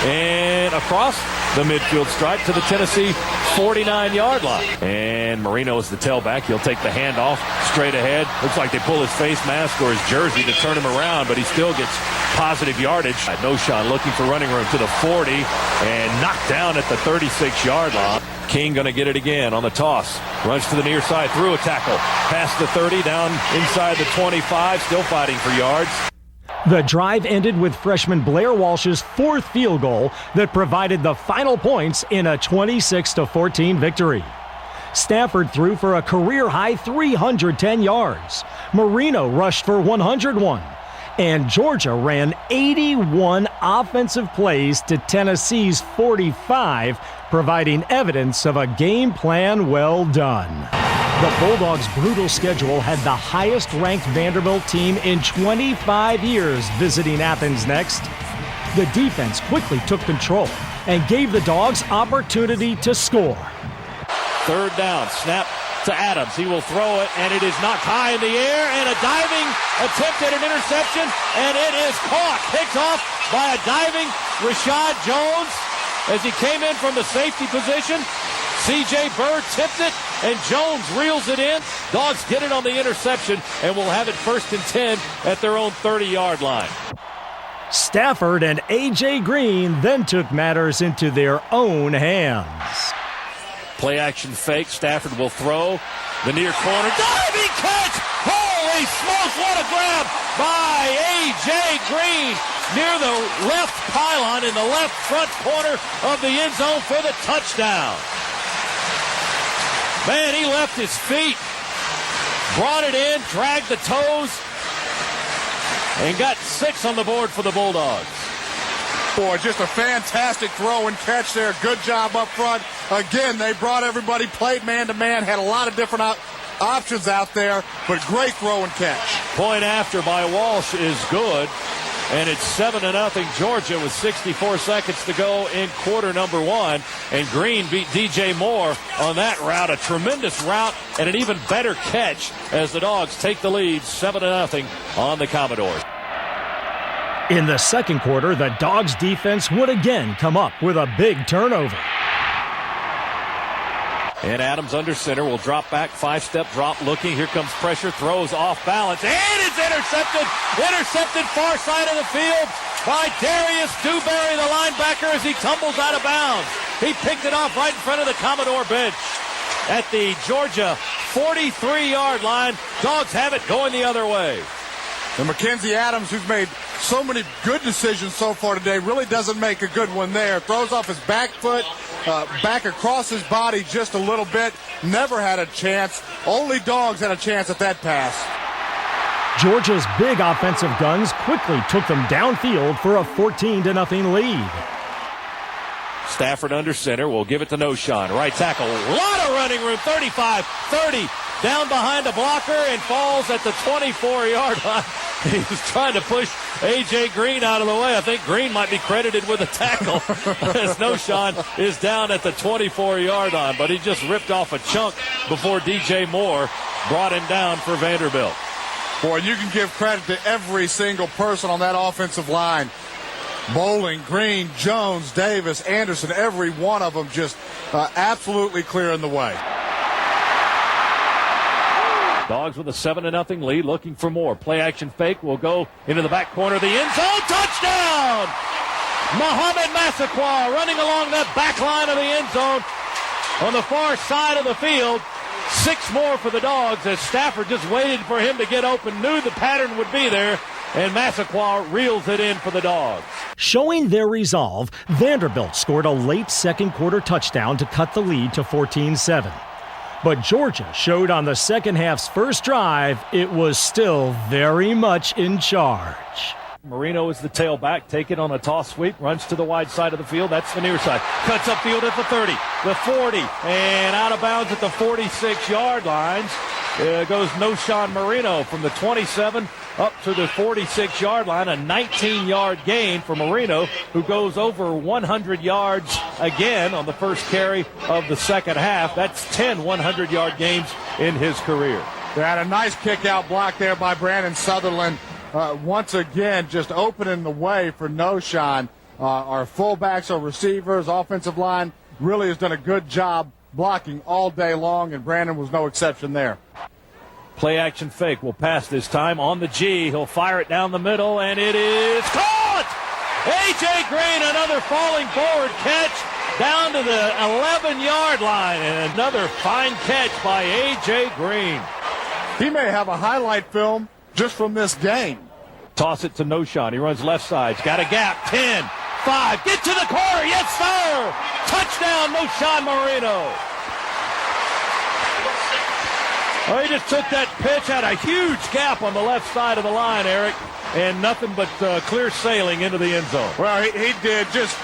and across the midfield stripe to the Tennessee 49-yard line. And Marino is the tailback. He'll take the handoff straight ahead. Looks like they pull his face mask or his jersey to turn him around, but he still gets positive yardage. Noshan looking for running room to the 40 and knocked down at the 36-yard line. King going to get it again on the toss. Runs to the near side, through a tackle. Past the 30, down inside the 25, still fighting for yards. The drive ended with freshman Blair Walsh's fourth field goal that provided the final points in a 26-14 victory. Stafford threw for a career-high 310 yards. Marino rushed for 101. And Georgia ran 81 offensive plays to Tennessee's 45, providing evidence of a game plan well done. The Bulldogs' brutal schedule had the highest-ranked Vanderbilt team in 25 years visiting Athens next. The defense quickly took control and gave the Dogs opportunity to score. Third down, snap to Adams. He will throw it, and it is knocked high in the air, and a diving attempt at an interception, and it is caught. Picked off by a diving Rashad Jones as he came in from the safety position. C.J. Bird tipped it, and Jones reels it in. Dogs get it on the interception, and will have it 1st and 10 at their own 30-yard line. Stafford and A.J. Green then took matters into their own hands. Play action fake. Stafford will throw. The near corner. Diving catch! Holy smokes, what a grab by A.J. Green near the left pylon in the left front corner of the end zone for the touchdown. Man, he left his feet, brought it in, dragged the toes, and got 6 on the board for the Bulldogs. Boy, just a fantastic throw and catch there. Good job up front. Again, they brought everybody, played man-to-man, had a lot of different options out there, but great throw and catch. Point after by Walsh is good, and it's 7-0 Georgia with 64 seconds to go in quarter number 1, and Green beat DJ Moore on that route. A tremendous route and an even better catch as the Dogs take the lead 7-0 on the Commodores. In the second quarter, the Dogs' defense would again come up with a big turnover. And Adams under center will drop back, 5-step drop looking. Here comes pressure, throws off balance, and it's intercepted. Intercepted far side of the field by Darius Dewberry, the linebacker, as he tumbles out of bounds. He picked it off right in front of the Commodore bench at the Georgia 43-yard line. Dogs have it going the other way. And Mackenzie Adams, who's made so many good decisions so far today, really doesn't make a good one there. Throws off his back foot, back across his body just a little bit. Never had a chance. Only Dogs had a chance at that pass. Georgia's big offensive guns quickly took them downfield for a 14-0 lead. Stafford under center will give it to Noshan. Right tackle. A lot of running room. 35, 30. Down behind a blocker and falls at the 24-yard line. He was trying to push A.J. Green out of the way. I think Green might be credited with a tackle as Noshawn is down at the 24-yard line. But he just ripped off a chunk before D.J. Moore brought him down for Vanderbilt. Boy, you can give credit to every single person on that offensive line. Bowling, Green, Jones, Davis, Anderson, every one of them just absolutely clearing the way. Dogs with a 7-0 lead, looking for more. Play action fake will go into the back corner of the end zone. Touchdown! Mohamed Massaquoi running along that back line of the end zone on the far side of the field. 6 more for the Dogs as Stafford just waited for him to get open, knew the pattern would be there, and Massaquoi reels it in for the Dogs. Showing their resolve, Vanderbilt scored a late second quarter touchdown to cut the lead to 14-7. But Georgia showed on the second half's first drive it was still very much in charge. Marino is the tailback, taken on a toss sweep, runs to the wide side of the field. That's the near side. Cuts upfield at the 30, the 40, and out of bounds at the 46-yard lines. Goes Noshawn Marino from the 27 up to the 46-yard line, a 19-yard gain for Marino, who goes over 100 yards again on the first carry of the second half. That's 10 100-yard games in his career. They had a nice kick-out block there by Brandon Sutherland. Once again, just opening the way for Noshawn. Our fullbacks, our receivers, offensive line really has done a good job blocking all day long, and Brandon was no exception there. Play action fake will pass this time on the G. He'll fire it down the middle, and it is caught! A.J. Green, another falling forward catch down to the 11-yard line, and another fine catch by A.J. Green. He may have a highlight film just from this game. Toss it to Noshawn. He runs left side. He's got a gap. 10, 5. Get to the corner. Yes, sir. Touchdown, Noshawn Marino. Oh, he just took that pitch, had a huge gap on the left side of the line, Eric, and nothing but clear sailing into the end zone. Well, he did just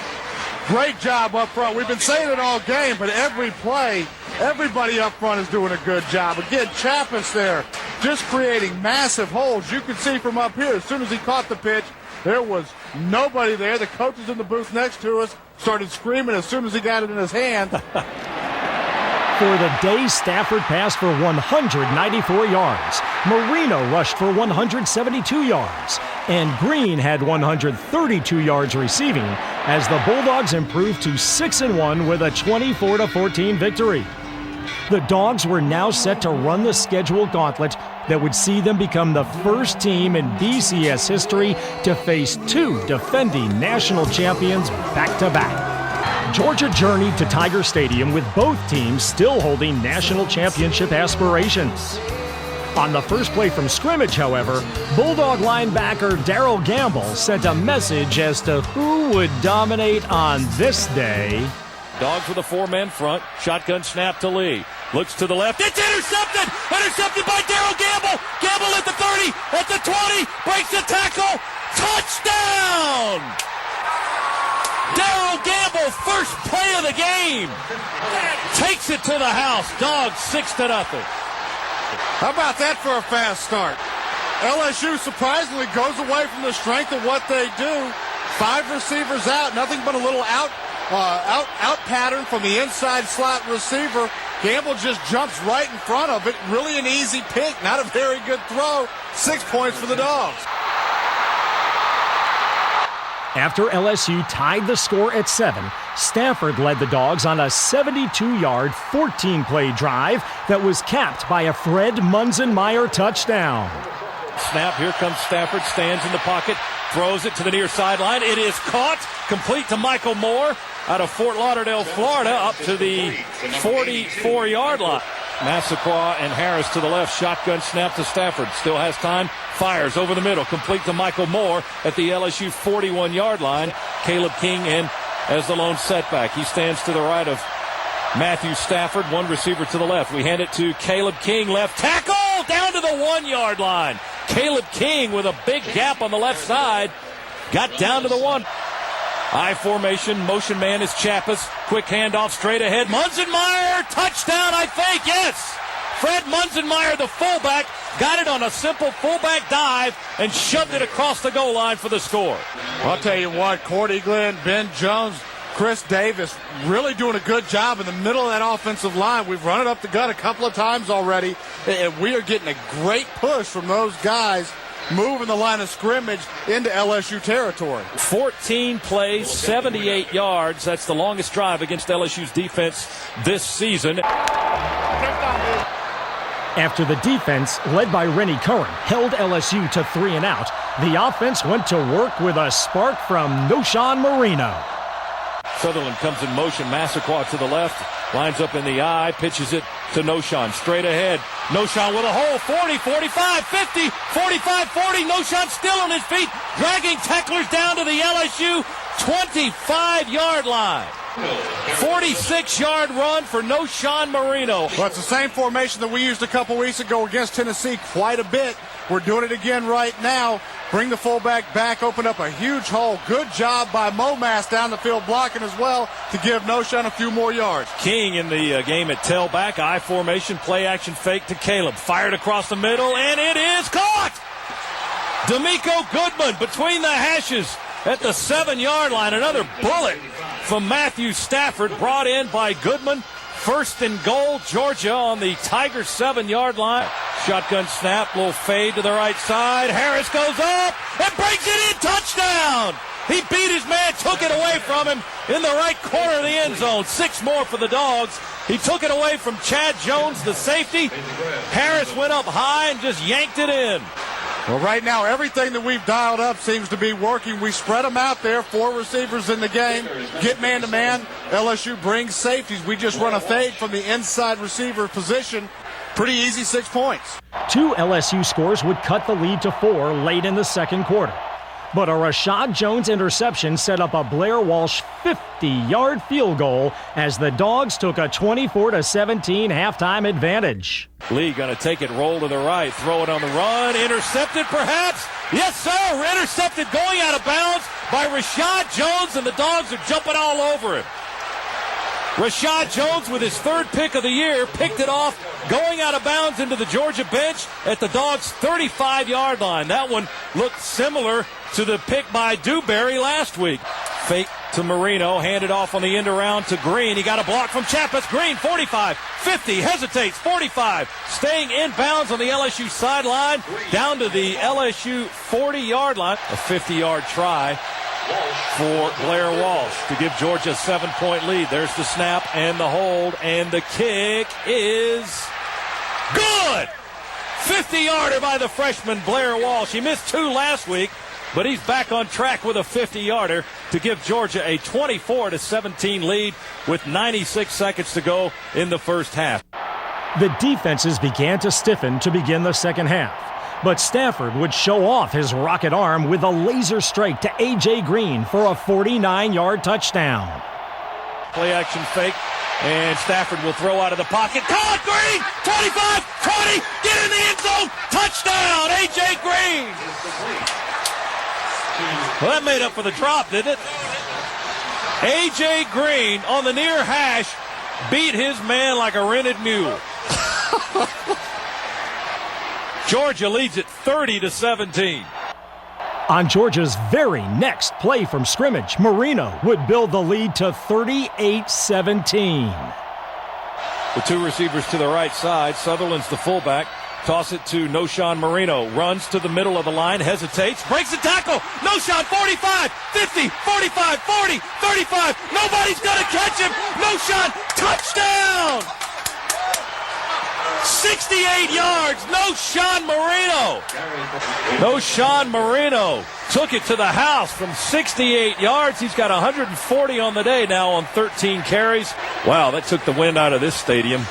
great job up front. We've been saying it all game, but every play, everybody up front is doing a good job. Again, Chappis there just creating massive holes. You can see from up here, as soon as he caught the pitch, there was nobody there. The coaches in the booth next to us started screaming as soon as he got it in his hand. For the day, Stafford passed for 194 yards. Marino rushed for 172 yards. And Green had 132 yards receiving as the Bulldogs improved to 6-1 with a 24-14 victory. The Dogs were now set to run the schedule gauntlet that would see them become the first team in BCS history to face 2 defending national champions back-to-back. Georgia journeyed to Tiger Stadium with both teams still holding national championship aspirations. On the first play from scrimmage, however, Bulldog linebacker Darrell Gamble sent a message as to who would dominate on this day. Dogs with a 4-man front. Shotgun snap to Lee. Looks to the left. It's intercepted! Intercepted by Darrell Gamble! Gamble at the 30, at the 20, breaks the tackle! Touchdown! Darrell Gamble, first play of the game. Takes it to the house. Dogs 6-0. How about that for a fast start? LSU surprisingly goes away from the strength of what they do. 5 receivers out, nothing but a little out pattern from the inside slot receiver. Gamble just jumps right in front of it. Really an easy pick, not a very good throw. 6 points for the Dogs. After LSU tied the score at 7, Stafford led the Dogs on a 72-yard, 14-play drive that was capped by a Fred Munzenmeyer touchdown. Snap, here comes Stafford, stands in the pocket, throws it to the near sideline. It is caught, complete to Michael Moore out of Fort Lauderdale, Florida, up to the 44-yard line. Massaquoi and Harris to the left. Shotgun snap to Stafford. Still has time. Fires over the middle. Complete to Michael Moore at the LSU 41-yard line. Caleb King in as the lone setback. He stands to the right of Matthew Stafford. One receiver to the left. We hand it to Caleb King. Left tackle down to the 1-yard line. Caleb King with a big gap on the left side. Got down to the 1. I formation, motion man is Chappis. Quick handoff straight ahead. Munzenmeyer, touchdown, I think, yes. Fred Munzenmeyer, the fullback, got it on a simple fullback dive and shoved it across the goal line for the score. I'll tell you what, Cordy Glenn, Ben Jones, Chris Davis really doing a good job in the middle of that offensive line. We've run it up the gut a couple of times already, and we are getting a great push from those guys moving the line of scrimmage into LSU territory. 14 plays, 78 yards. That's the longest drive against LSU's defense this season. After the defense, led by Rennie Curran, held LSU to 3 and out, the offense went to work with a spark from Noshawn Marino. Sutherland comes in motion, Massaquoi to the left, lines up in the eye, pitches it to Noshawn, straight ahead. Noshawn with a hole, 40, 45, 50, 45, 40. Noshawn still on his feet, dragging tacklers down to the LSU 25-yard line. 46-yard run for Noshawn Marino. Well, it's the same formation that we used a couple weeks ago against Tennessee quite a bit. We're doing it again right now. Bring the fullback back, open up a huge hole. Good job by Momass down the field blocking as well to give Noshawn a few more yards. King in the game at tailback, I formation, play action fake to Caleb. Fired across the middle, and it is caught! D'Amico Goodman between the hashes at the 7-yard line. Another bullet from Matthew Stafford brought in by Goodman. First and goal, Georgia on the Tigers 7-yard line. Shotgun snap, little fade to the right side. Harris goes up and brings it in. Touchdown! He beat his man, took it away from him in the right corner of the end zone. 6 more for the Dogs. He took it away from Chad Jones, the safety. Harris went up high and just yanked it in. Well, right now, everything that we've dialed up seems to be working. We spread them out there, 4 receivers in the game, get man-to-man. LSU brings safeties. We just run a fade from the inside receiver position. Pretty easy, 6 points. 2 LSU scores would cut the lead to 4 late in the second quarter. But a Rashad Jones interception set up a Blair Walsh 50-yard field goal as the Dogs took a 24-17 halftime advantage. Lee going to take it, roll to the right, throw it on the run, intercepted perhaps. Yes, sir, intercepted going out of bounds by Rashad Jones, and the Dogs are jumping all over him. Rashad Jones with his 3rd pick of the year picked it off, going out of bounds into the Georgia bench at the Dogs' 35-yard line. That one looked similar to the pick by Dewberry last week. Fake to Marino, handed off on the end around to Green. He got a block from Chappis. Green, 45, 50, hesitates, 45, staying in bounds on the LSU sideline, down to the LSU 40-yard line. A 50-yard try for Blair Walsh to give Georgia a 7-point lead. There's the snap and the hold, and the kick is good! 50-yarder by the freshman Blair Walsh. He missed 2 last week, but he's back on track with a 50-yarder to give Georgia a 24-17 lead with 96 seconds to go in the first half. The defenses began to stiffen to begin the second half. But Stafford would show off his rocket arm with a laser strike to A.J. Green for a 49-yard touchdown. Play action fake, and Stafford will throw out of the pocket. Caught! Green! 25, 20, get in the end zone! Touchdown! A.J. Green! Well, that made up for the drop, didn't it? A.J. Green on the near hash beat his man like a rented mule. Georgia leads it 30-17. On Georgia's very next play from scrimmage, Marino would build the lead to 38-17. The 2 receivers to the right side. Sutherland's the fullback. Toss it to Noshawn Marino. Runs to the middle of the line. Hesitates. Breaks the tackle. Noshawn 45, 50, 45, 40, 35. Nobody's going to catch him. Noshawn, touchdown! 68 yards, Noshawn Marino. Noshawn Marino took it to the house from 68 yards. He's got 140 on the day now on 13 carries. Wow, that took the wind out of this stadium.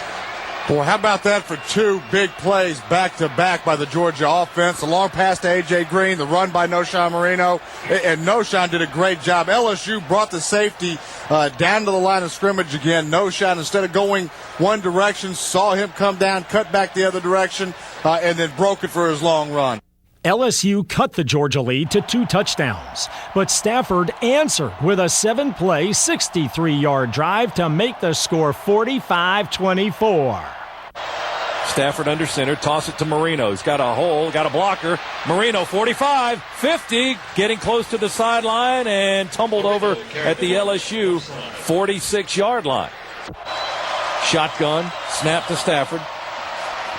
Boy, how about that for 2 big plays back-to-back by the Georgia offense? The long pass to A.J. Green, the run by Noshawn Marino, and Noshawn did a great job. LSU brought the safety down to the line of scrimmage again. Noshawn, instead of going one direction, saw him come down, cut back the other direction, and then broke it for his long run. LSU cut the Georgia lead to 2 touchdowns, but Stafford answered with a 7-play, 63-yard drive to make the score 45-24. Stafford under center, toss it to Marino. He's got a hole, got a blocker. Marino, 45, 50, getting close to the sideline and tumbled over at the LSU 46-yard line. Shotgun, snap to Stafford.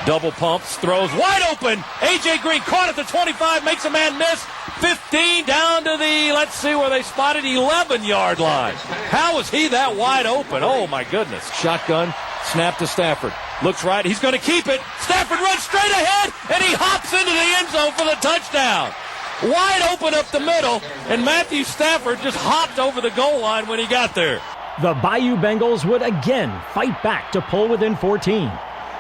Double pumps, throws wide open. A.J. Green caught at the 25, makes a man miss. 15 down to the, let's see where they spotted, 11-yard line. How is he that wide open? Oh, my goodness. Shotgun, snap to Stafford. Looks right, he's going to keep it. Stafford runs straight ahead, and he hops into the end zone for the touchdown. Wide open up the middle, and Matthew Stafford just hopped over the goal line when he got there. The Bayou Bengals would again fight back to pull within 14.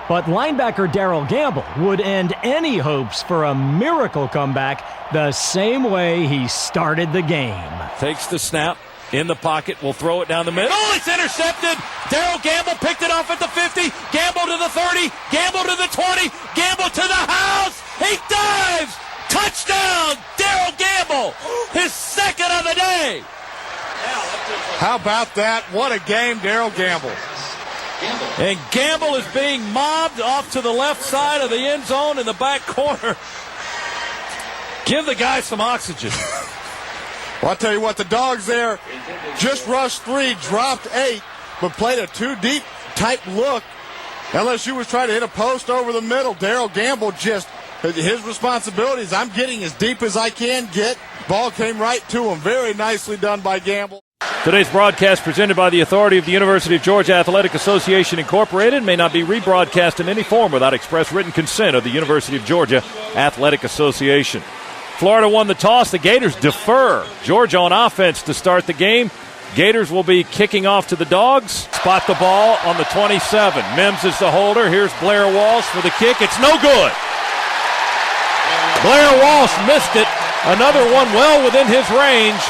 But linebacker Darrell Gamble would end any hopes for a miracle comeback the same way he started the game. Takes the snap, in the pocket, will throw it down the middle. Oh, it's intercepted! Darrell Gamble picked it off at the 50, Gamble to the 30, Gamble to the 20, Gamble to the house! He dives! Touchdown, Darrell Gamble! His second of the day! How about that? What a game, Darrell Gamble. And Gamble is being mobbed off to the left side of the end zone in the back corner. Give the guy some oxygen. Well, I'll tell you what, the Dogs there just rushed 3, dropped 8, but played a 2-deep type look. LSU was trying to hit a post over the middle. Darrell Gamble just, his responsibilities, I'm getting as deep as I can get. Ball came right to him. Very nicely done by Gamble. Today's broadcast presented by the authority of the University of Georgia Athletic Association Incorporated may not be rebroadcast in any form without express written consent of the University of Georgia Athletic Association. Florida won the toss. The Gators defer. Georgia on offense to start the game. Gators will be kicking off to the Dogs. Spot the ball on the 27. Mims is the holder. Here's Blair Walsh for the kick. It's no good. Blair Walsh missed it. Another one well within his range.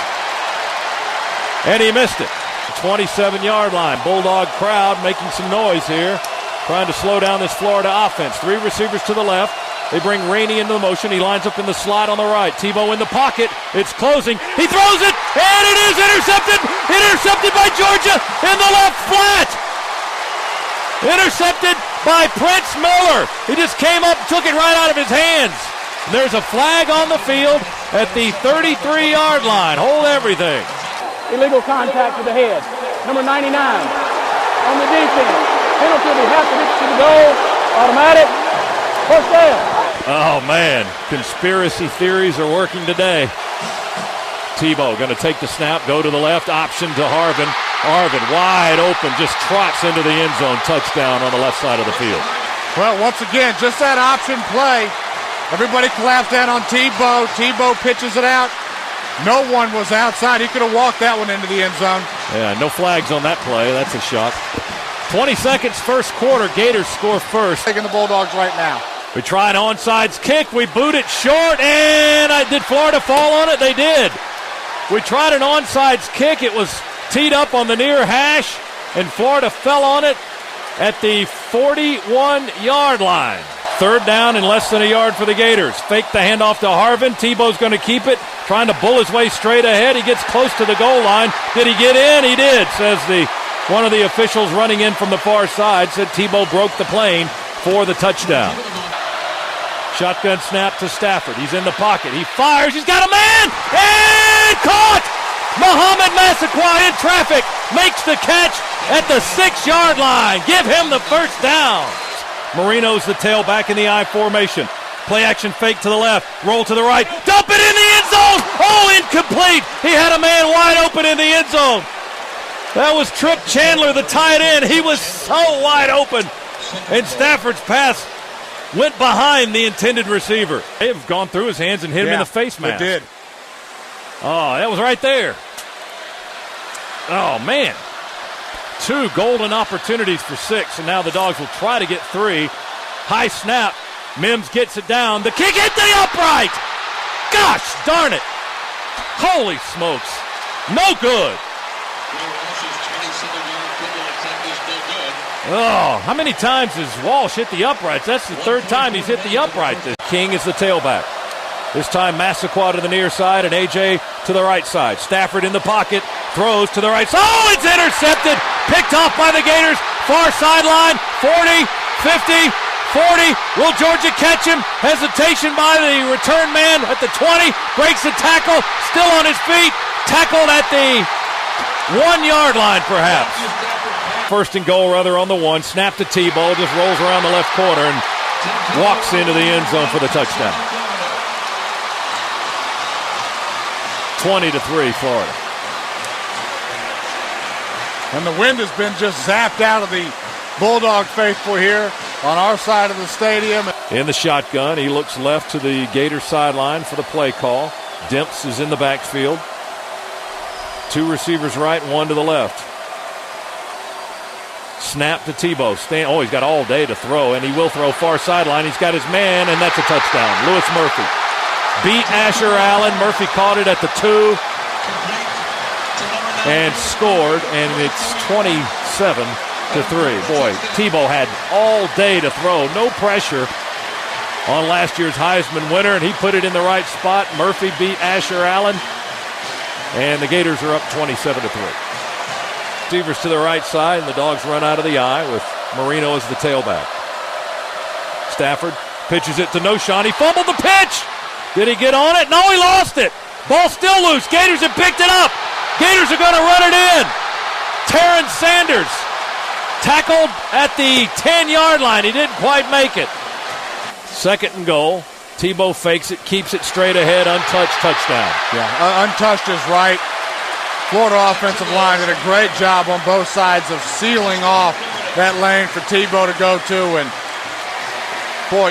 And he missed it. 27-yard line. Bulldog crowd making some noise here. Trying to slow down this Florida offense. 3 receivers to the left. They bring Rainey into the motion. He lines up in the slot on the right. Tebow in the pocket. It's closing. He throws it, and it is intercepted. Intercepted by Georgia in the left flat. Intercepted by Prince Miller. He just came up, took it right out of his hands. There's a flag on the field at the 33-yard line. Hold everything. Illegal contact with the head. Number 99 on the defense. Penalty will be half of it to the goal. Automatic. First down. Oh, man. Conspiracy theories are working today. Tebow going to take the snap, go to the left, option to Harvin. Harvin wide open, just trots into the end zone. Touchdown on the left side of the field. Well, once again, just that option play. Everybody collapsed down on Tebow. Tebow pitches it out. No one was outside. He could have walked that one into the end zone. Yeah, no flags on that play. That's a shock. 20 seconds, first quarter. Gators score first. Taking the Bulldogs right now. We try an onside kick. We boot it short, and did Florida fall on it? They did. We tried an onside kick. It was teed up on the near hash, and Florida fell on it at the 41-yard line. Third down and less than a yard for the Gators. Fake the handoff to Harvin. Tebow's going to keep it, trying to bull his way straight ahead. He gets close to the goal line. Did he get in? He did, says one of the officials running in from the far side. Said Tebow broke the plane for the touchdown. Shotgun snap to Stafford. He's in the pocket. He fires. He's got a man! And caught! Muhammad Massaquoi in traffic makes the catch at the 6-yard line. Give him the first down. Marino's the tailback in the I formation. Play action fake to the left. Roll to the right. Dump it in the end zone. Oh, incomplete. He had a man wide open in the end zone. That was Trip Chandler, the tight end. He was so wide open. And Stafford's pass went behind the intended receiver. They have gone through his hands and hit him in the face mask. They did. Oh, that was right there. Oh, man. 2 golden opportunities for 6, and now the Dogs will try to get 3. High snap. Mims gets it down. The kick hit the upright. Gosh darn it. Holy smokes. No good. Oh, how many times has Walsh hit the uprights? That's the 3rd time he's hit the upright. King is the tailback. This time Massaquoi to the near side and A.J. to the right side. Stafford in the pocket, throws to the right side. Oh, it's intercepted. Picked off by the Gators. Far sideline, 40, 50, 40. Will Georgia catch him? Hesitation by the return man at the 20. Breaks the tackle. Still on his feet. Tackled at the 1 yard line, perhaps. First and goal, rather, on the 1. Snap to Tebow. Just rolls around the left corner and walks into the end zone for the touchdown. 20-3, Florida. And the wind has been just zapped out of the Bulldog faithful here on our side of the stadium. In the shotgun, he looks left to the Gator sideline for the play call. Demps is in the backfield. 2 receivers right, 1 to the left. Snap to Tebow. He's got all day to throw, and he will throw far sideline. He's got his man, and that's a touchdown. Lewis Murphy beat Asher Allen. Murphy caught it at the 2 and scored, and it's 27-3. Boy, Tebow had all day to throw. No pressure on last year's Heisman winner, and he put it in the right spot. Murphy beat Asher Allen, and the Gators are up 27-3. Receivers to the right side, and the Dogs run out of the eye with Marino as the tailback. Stafford pitches it to Noshawn. He fumbled the pitch. Did he get on it? No, he lost it. Ball still loose. Gators have picked it up. Gators are going to run it in. Terrence Sanders tackled at the 10-yard line. He didn't quite make it. Second and goal. Tebow fakes it, keeps it straight ahead, untouched, touchdown. Yeah, untouched is right. Florida offensive line did a great job on both sides of sealing off that lane for Tebow to go to. And, boy,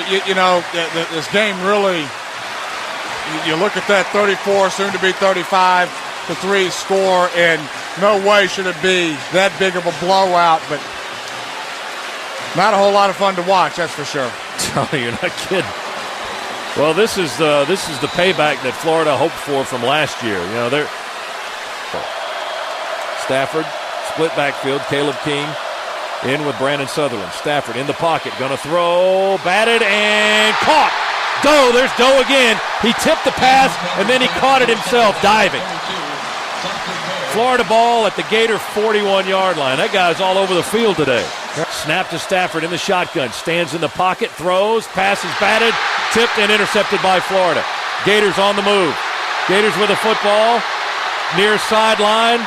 this game really, you look at that 34, soon to be 35-3 score, and no way should it be that big of a blowout, but not a whole lot of fun to watch, that's for sure. Oh, you're not kidding. Well, this is the payback that Florida hoped for from last year. They're Stafford, split backfield. Caleb King in with Brandon Sutherland. Stafford in the pocket, going to throw, batted, and caught. Doe, there's Doe again. He tipped the pass, and then he caught it himself, diving. Florida ball at the Gator 41-yard line. That guy's all over the field today. Snap to Stafford in the shotgun. Stands in the pocket, throws, passes batted, tipped, and intercepted by Florida. Gators on the move. Gators with a football, near sideline.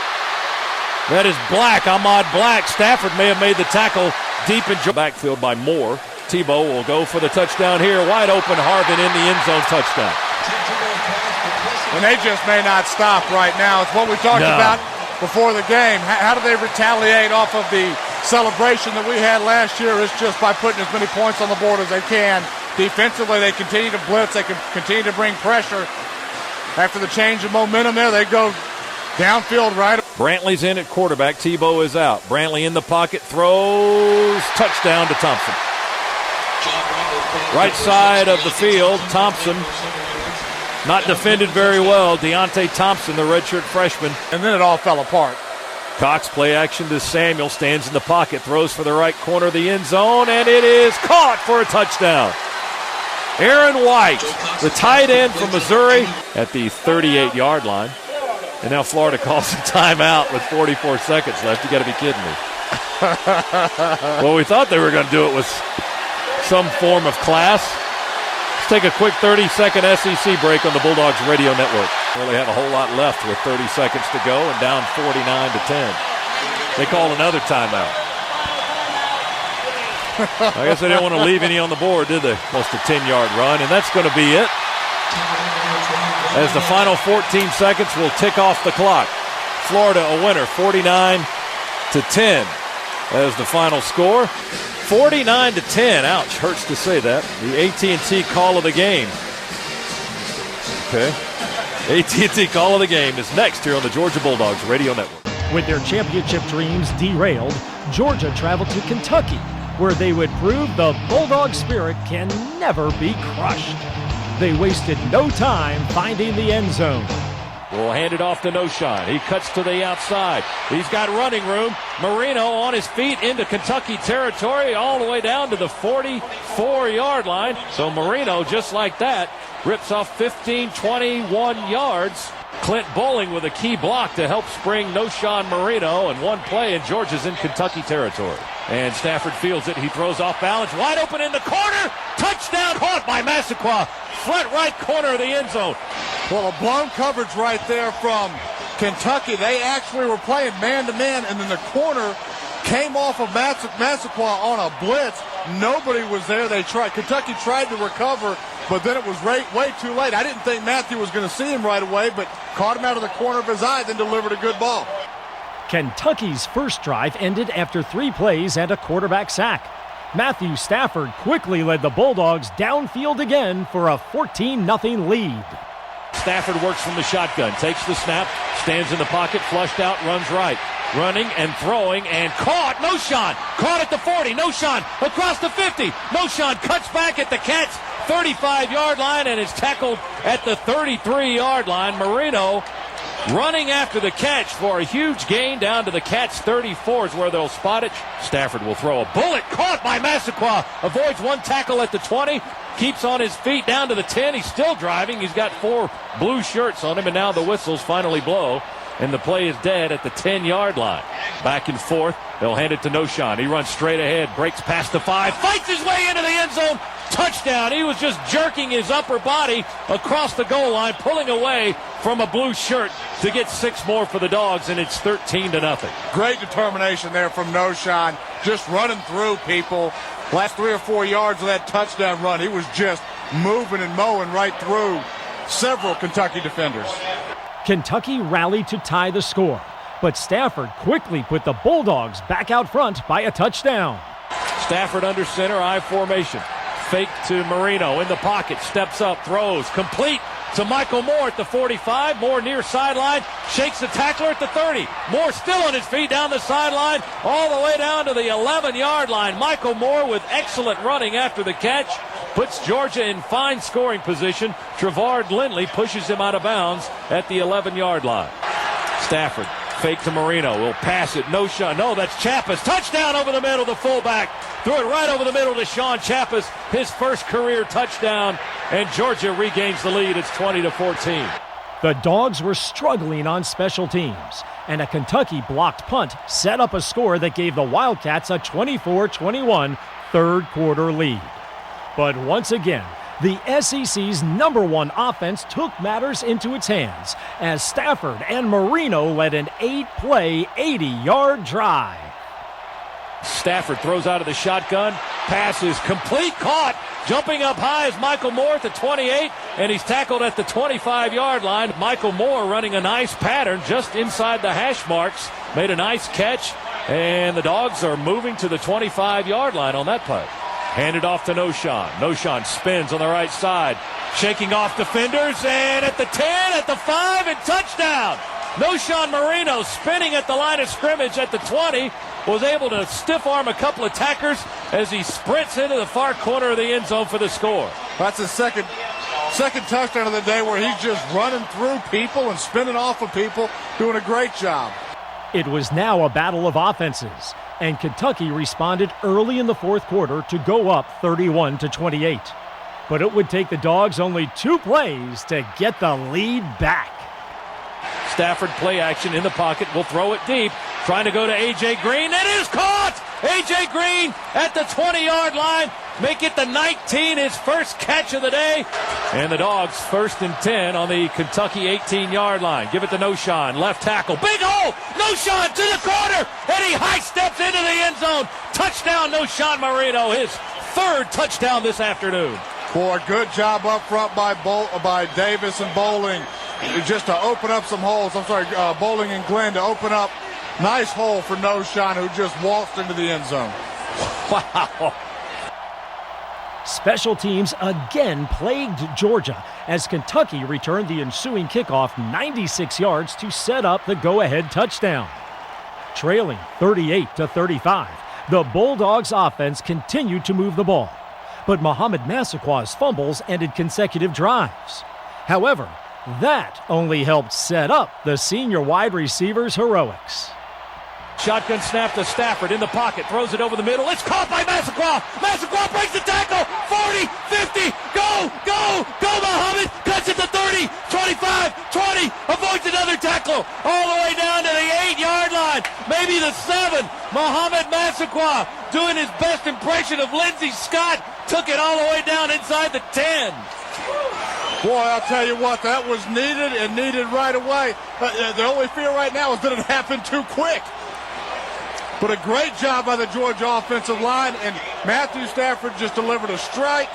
That is Black, Ahmad Black. Stafford may have made the tackle deep in backfield by Moore. Tebow will go for the touchdown here. Wide open, Harvin in the end zone, touchdown. And they just may not stop right now. It's what we talked about before the game. How do they retaliate off of the celebration that we had last year? It's just by putting as many points on the board as they can. Defensively, they continue to blitz. They can continue to bring pressure. After the change of momentum there, they go downfield right. Brantley's in at quarterback. Tebow is out. Brantley in the pocket, throws, touchdown to Thompson. Right side of the field, Thompson not defended very well. Deontay Thompson, the redshirt freshman. And then it all fell apart. Cox play action to Samuel, stands in the pocket, throws for the right corner of the end zone, and it is caught for a touchdown. Aaron White, the tight end from Missouri, at the 38-yard line. And now Florida calls a timeout with 44 seconds left. You got to be kidding me. Well, we thought they were going to do it with some form of class. Let's take a quick 30-second SEC break on the Bulldogs Radio Network. Really have a whole lot left with 30 seconds to go and down 49-10. They call another timeout. I guess they didn't want to leave any on the board, did they? Almost a 10-yard run, and that's going to be it. As the final 14 seconds will tick off the clock. Florida a winner, 49-10 as the final score. 49-10. Ouch, hurts to say that. The AT&T call of the game. Okay. AT&T call of the game is next here on the Georgia Bulldogs Radio Network. With their championship dreams derailed, Georgia traveled to Kentucky, where they would prove the Bulldog spirit can never be crushed. They wasted no time finding the end zone. We'll hand it off to Noshawn. He cuts to the outside. He's got running room. Marino on his feet into Kentucky territory all the way down to the 44-yard line. So Marino, just like that, rips off 15, 21 yards. Clint Bowling with a key block to help spring Noshawn Marino, and one play and Georgia's in Kentucky territory. And Stafford fields it. He throws off balance. Wide open in the corner. Touchdown caught by Massaquoi. Front right corner of the end zone. Well, a blown coverage right there from Kentucky. They actually were playing man-to-man, and then the corner came off of Massaquoi on a blitz. Nobody was there. Kentucky tried to recover, but then it was way too late. I didn't think Matthew was going to see him right away, but caught him out of the corner of his eye, then delivered a good ball. Kentucky's first drive ended after 3 plays and a quarterback sack. Matthew Stafford quickly led the Bulldogs downfield again for a 14-0 lead. Stafford works from the shotgun, takes the snap, stands in the pocket, flushed out, runs right. Running and throwing and caught. Noshawn caught at the 40. Noshawn across the 50. Noshawn cuts back at the Cats' 35-yard line and is tackled at the 33-yard line. Marino running after the catch for a huge gain down to the Cats' 34 is where they'll spot it. Stafford will throw a bullet. Caught by Massaquoi. Avoids one tackle at the 20. Keeps on his feet down to the 10. He's still driving. He's got 4 blue shirts on him, and now the whistles finally blow. And the play is dead at the 10-yard line. Back and forth. They'll hand it to Noshawn. He runs straight ahead, breaks past the 5, fights his way into the end zone. Touchdown. He was just jerking his upper body across the goal line, pulling away from a blue shirt to get 6 more for the Dogs, and it's 13-0. Great determination there from Noshawn, just running through people. Last 3 or 4 yards of that touchdown run, he was just moving and mowing right through several Kentucky defenders. Kentucky rallied to tie the score, but Stafford quickly put the Bulldogs back out front by a touchdown. Stafford under center, I formation. Fake to Marino in the pocket, steps up, throws, complete to Michael Moore at the 45. Moore near sideline, shakes the tackler at the 30. Moore still on his feet down the sideline, all the way down to the 11-yard line. Michael Moore with excellent running after the catch. Puts Georgia in fine scoring position. Trevard Lindley pushes him out of bounds at the 11-yard line. Stafford, fake to Marino, will pass it. Noshawn, no, that's Chappis. Touchdown over the middle, the fullback. Threw it right over the middle to Sean Chappis, his first career touchdown, and Georgia regains the lead. It's 20-14. The Dogs were struggling on special teams, and a Kentucky blocked punt set up a score that gave the Wildcats a 24-21 third-quarter lead. But once again, the SEC's #1 offense took matters into its hands as Stafford and Marino led an 8-play, 80-yard drive. Stafford throws out of the shotgun. Pass is complete. Caught. Jumping up high is Michael Moore at the 28, and he's tackled at the 25-yard line. Michael Moore running a nice pattern just inside the hash marks. Made a nice catch, and the Dogs are moving to the 25-yard line on that play. Handed off to Noshawn. Noshawn spins on the right side. Shaking off defenders, and at the 10, at the 5, and touchdown. Noshawn Marino spinning at the line of scrimmage at the 20. Was able to stiff arm a couple of attackers as he sprints into the far corner of the end zone for the score. That's his second touchdown of the day where he's just running through people and spinning off of people, doing a great job. It was now a battle of offenses, and Kentucky responded early in the fourth quarter to go up 31-28. But it would take the Dogs only 2 plays to get the lead back. Stafford play action in the pocket, will throw it deep, trying to go to A.J. Green. It is caught! A.J. Green at the 20-yard line. Make it the 19, his first catch of the day. And the Dogs 1st and 10 on the Kentucky 18-yard line. Give it to Noshawn, left tackle. Big hole! Noshawn to the corner, and he high steps into the end zone. Touchdown, Noshawn Marino, his 3rd touchdown this afternoon. Boy, good job up front by Davis and Bowling just to open up some holes. Bowling and Glenn to open up. Nice hole for Noshawn, who just waltzed into the end zone. Wow. Special teams again plagued Georgia as Kentucky returned the ensuing kickoff 96 yards to set up the go-ahead touchdown. Trailing 38-35, the Bulldogs offense continued to move the ball, but Muhammad Massaquoi's fumbles ended consecutive drives. However, that only helped set up the senior wide receiver's heroics. Shotgun snap to Stafford in the pocket, throws it over the middle. It's caught by Massaquoi. Massaquoi breaks the tackle. 40, 50, go, Muhammad. Cuts it to 30, 25, 20, avoids another tackle, all the way down to the 8-yard line, maybe the 7. Mohamed Massaquoi doing his best impression of Lindsey Scott, took it all the way down inside the 10. Boy, I'll tell you what, that was needed and needed right away. The only fear right now is that it happened too quick. But a great job by the Georgia offensive line, and Matthew Stafford just delivered a strike.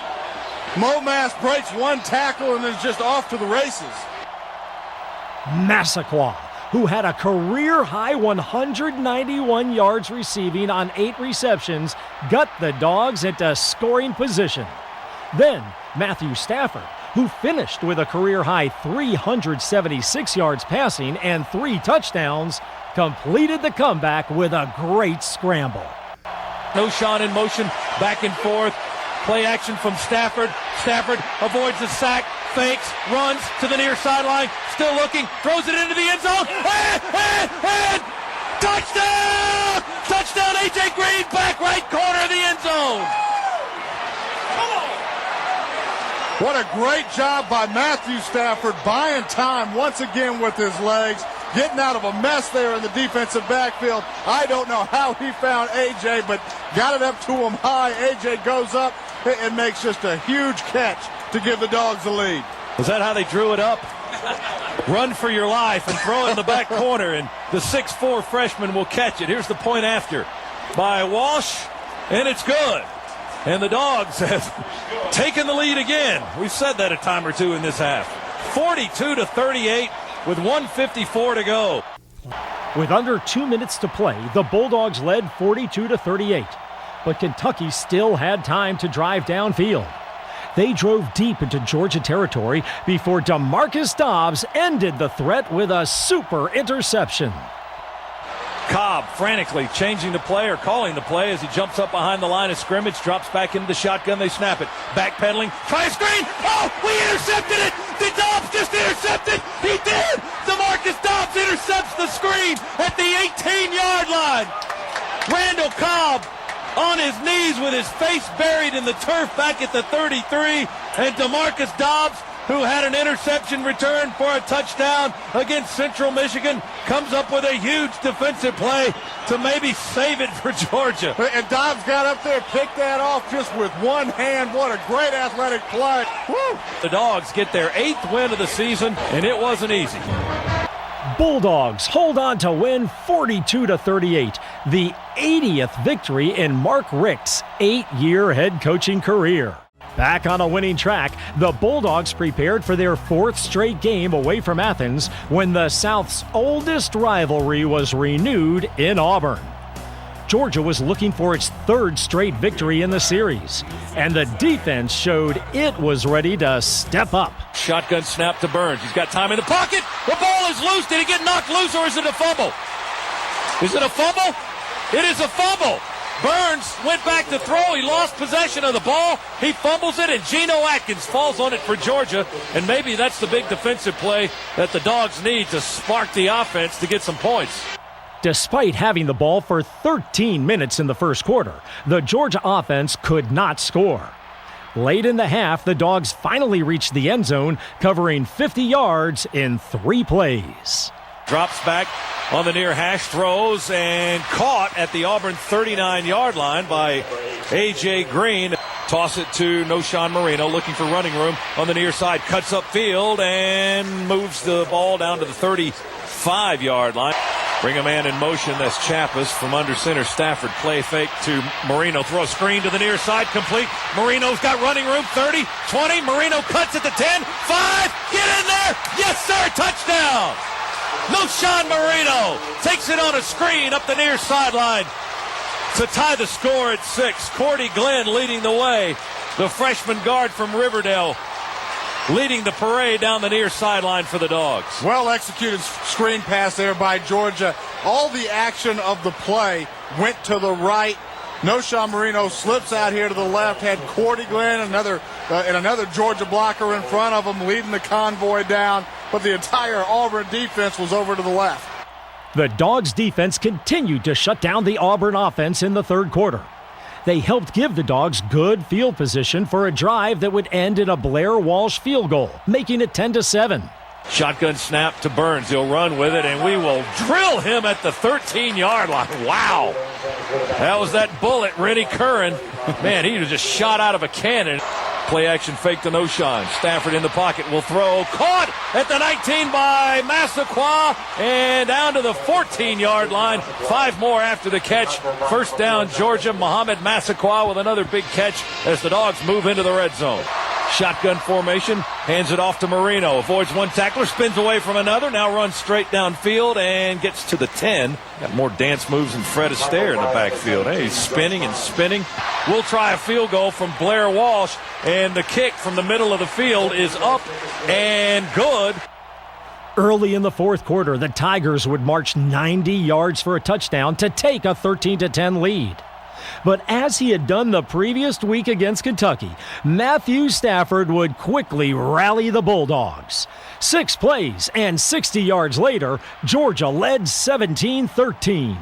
Momass breaks one tackle and is just off to the races. Massaquoi, who had a career-high 191 yards receiving on 8 receptions, got the Dogs into scoring position. Then Matthew Stafford, who finished with a career-high 376 yards passing and 3 touchdowns, completed the comeback with a great scramble. Knowshon in motion, back and forth. Play action from Stafford. Stafford avoids the sack, fakes, runs to the near sideline, still looking, throws it into the end zone, and touchdown! Touchdown, A.J. Green, back right corner of the end zone. What a great job by Matthew Stafford, buying time once again with his legs, getting out of a mess there in the defensive backfield. I don't know how he found A.J., but got it up to him high. A.J. goes up and makes just a huge catch to give the Dogs the lead. Was that how they drew it up? Run for your life and throw it in the back corner, and the 6'4 freshman will catch it. Here's the point after by Walsh, and it's good. And the Dogs have taken the lead again. We've said that a time or two in this half. 42-38 with 1:54 to go. With under 2 minutes to play, the Bulldogs led 42-38. But Kentucky still had time to drive downfield. They drove deep into Georgia territory before DeMarcus Dobbs ended the threat with a super interception. Cobb frantically changing the play or calling the play as he jumps up behind the line of scrimmage, drops back into the shotgun, they snap it. Backpedaling, try a screen, oh, we intercepted it! Did Dobbs just intercept it? He did! DeMarcus Dobbs intercepts the screen at the 18-yard line. Randall Cobb on his knees with his face buried in the turf back at the 33, and DeMarcus Dobbs, who had an interception return for a touchdown against Central Michigan, comes up with a huge defensive play to maybe save it for Georgia. And Dobbs got up there, picked that off just with one hand. What a great athletic play. Woo! The Dogs get their 8th win of the season, and it wasn't easy. Bulldogs hold on to win 42-38, the 80th victory in Mark Richt's 8-year head coaching career. Back on a winning track, the Bulldogs prepared for their 4th straight game away from Athens when the South's oldest rivalry was renewed in Auburn. Georgia was looking for its 3rd straight victory in the series, and the defense showed it was ready to step up. Shotgun snap to Burns. He's got time in the pocket. The ball is loose. Did he get knocked loose, or is it a fumble? Is it a fumble? It is a fumble. Burns went back to throw. He lost possession of the ball. He fumbles it, and Geno Atkins falls on it for Georgia. And maybe that's the big defensive play that the Dogs need to spark the offense to get some points. Despite having the ball for 13 minutes in the first quarter, the Georgia offense could not score. Late in the half, the Dogs finally reached the end zone, covering 50 yards in 3 plays. Drops back on the near hash, throws, and caught at the Auburn 39-yard line by A.J. Green. Toss it to Knowshon Moreno, looking for running room on the near side. Cuts upfield and moves the ball down to the 35-yard line. Bring a man in motion. That's Chappis from under center. Stafford play fake to Moreno. Throw a screen to the near side. Complete. Moreno's got running room. 30, 20. Moreno cuts at the 10. 5. Get in there. Yes, sir. Touchdown. Knowshon Moreno takes it on a screen up the near sideline to tie the score at 6. Cordy Glenn leading the way. The freshman guard from Riverdale leading the parade down the near sideline for the Dogs. Well executed screen pass there by Georgia. All the action of the play went to the right. Knowshon Moreno slips out here to the left, had Cordy Glenn, another Georgia blocker in front of him, leading the convoy down, but the entire Auburn defense was over to the left. The Dogs' defense continued to shut down the Auburn offense in the third quarter. They helped give the Dogs good field position for a drive that would end in a Blair Walsh field goal, making it 10-7. Shotgun snap to Burns. He'll run with it, and we will drill him at the 13-yard line. Wow. That was that bullet, Rennie Curran. Man, he was just shot out of a cannon. Play action fake to Noshan. Stafford in the pocket will throw. Caught at the 19 by Massaquoi. And down to the 14-yard line. 5 more after the catch. First down, Georgia. Mohamed Massaquoi with another big catch as the Dogs move into the red zone. Shotgun formation, hands it off to Marino. Avoids one tackler, spins away from another. Now runs straight downfield and gets to the 10. Got more dance moves than Fred Astaire in the backfield. Hey, he's spinning and spinning. We'll try a field goal from Blair Walsh. And the kick from the middle of the field is up and good. Early in the fourth quarter, the Tigers would march 90 yards for a touchdown to take a 13-10 lead. But as he had done the previous week against Kentucky, Matthew Stafford would quickly rally the Bulldogs. 6 plays and 60 yards later, Georgia led 17-13.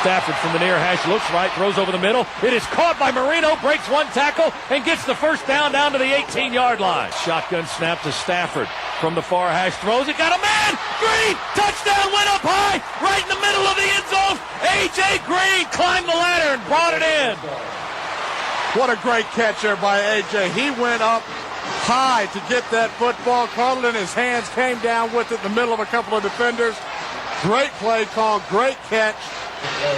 Stafford from the near hash looks right, throws over the middle. It is caught by Marino, breaks one tackle, and gets the first down to the 18-yard line. Shotgun snap to Stafford from the far hash, throws it, got a man! Green! Touchdown, went up high, right in the middle of the end zone. A.J. Green climbed the ladder and brought it in. What a great catch there by A.J. He went up high to get that football, caught it in his hands, came down with it in the middle of a couple of defenders. Great play call, great catch.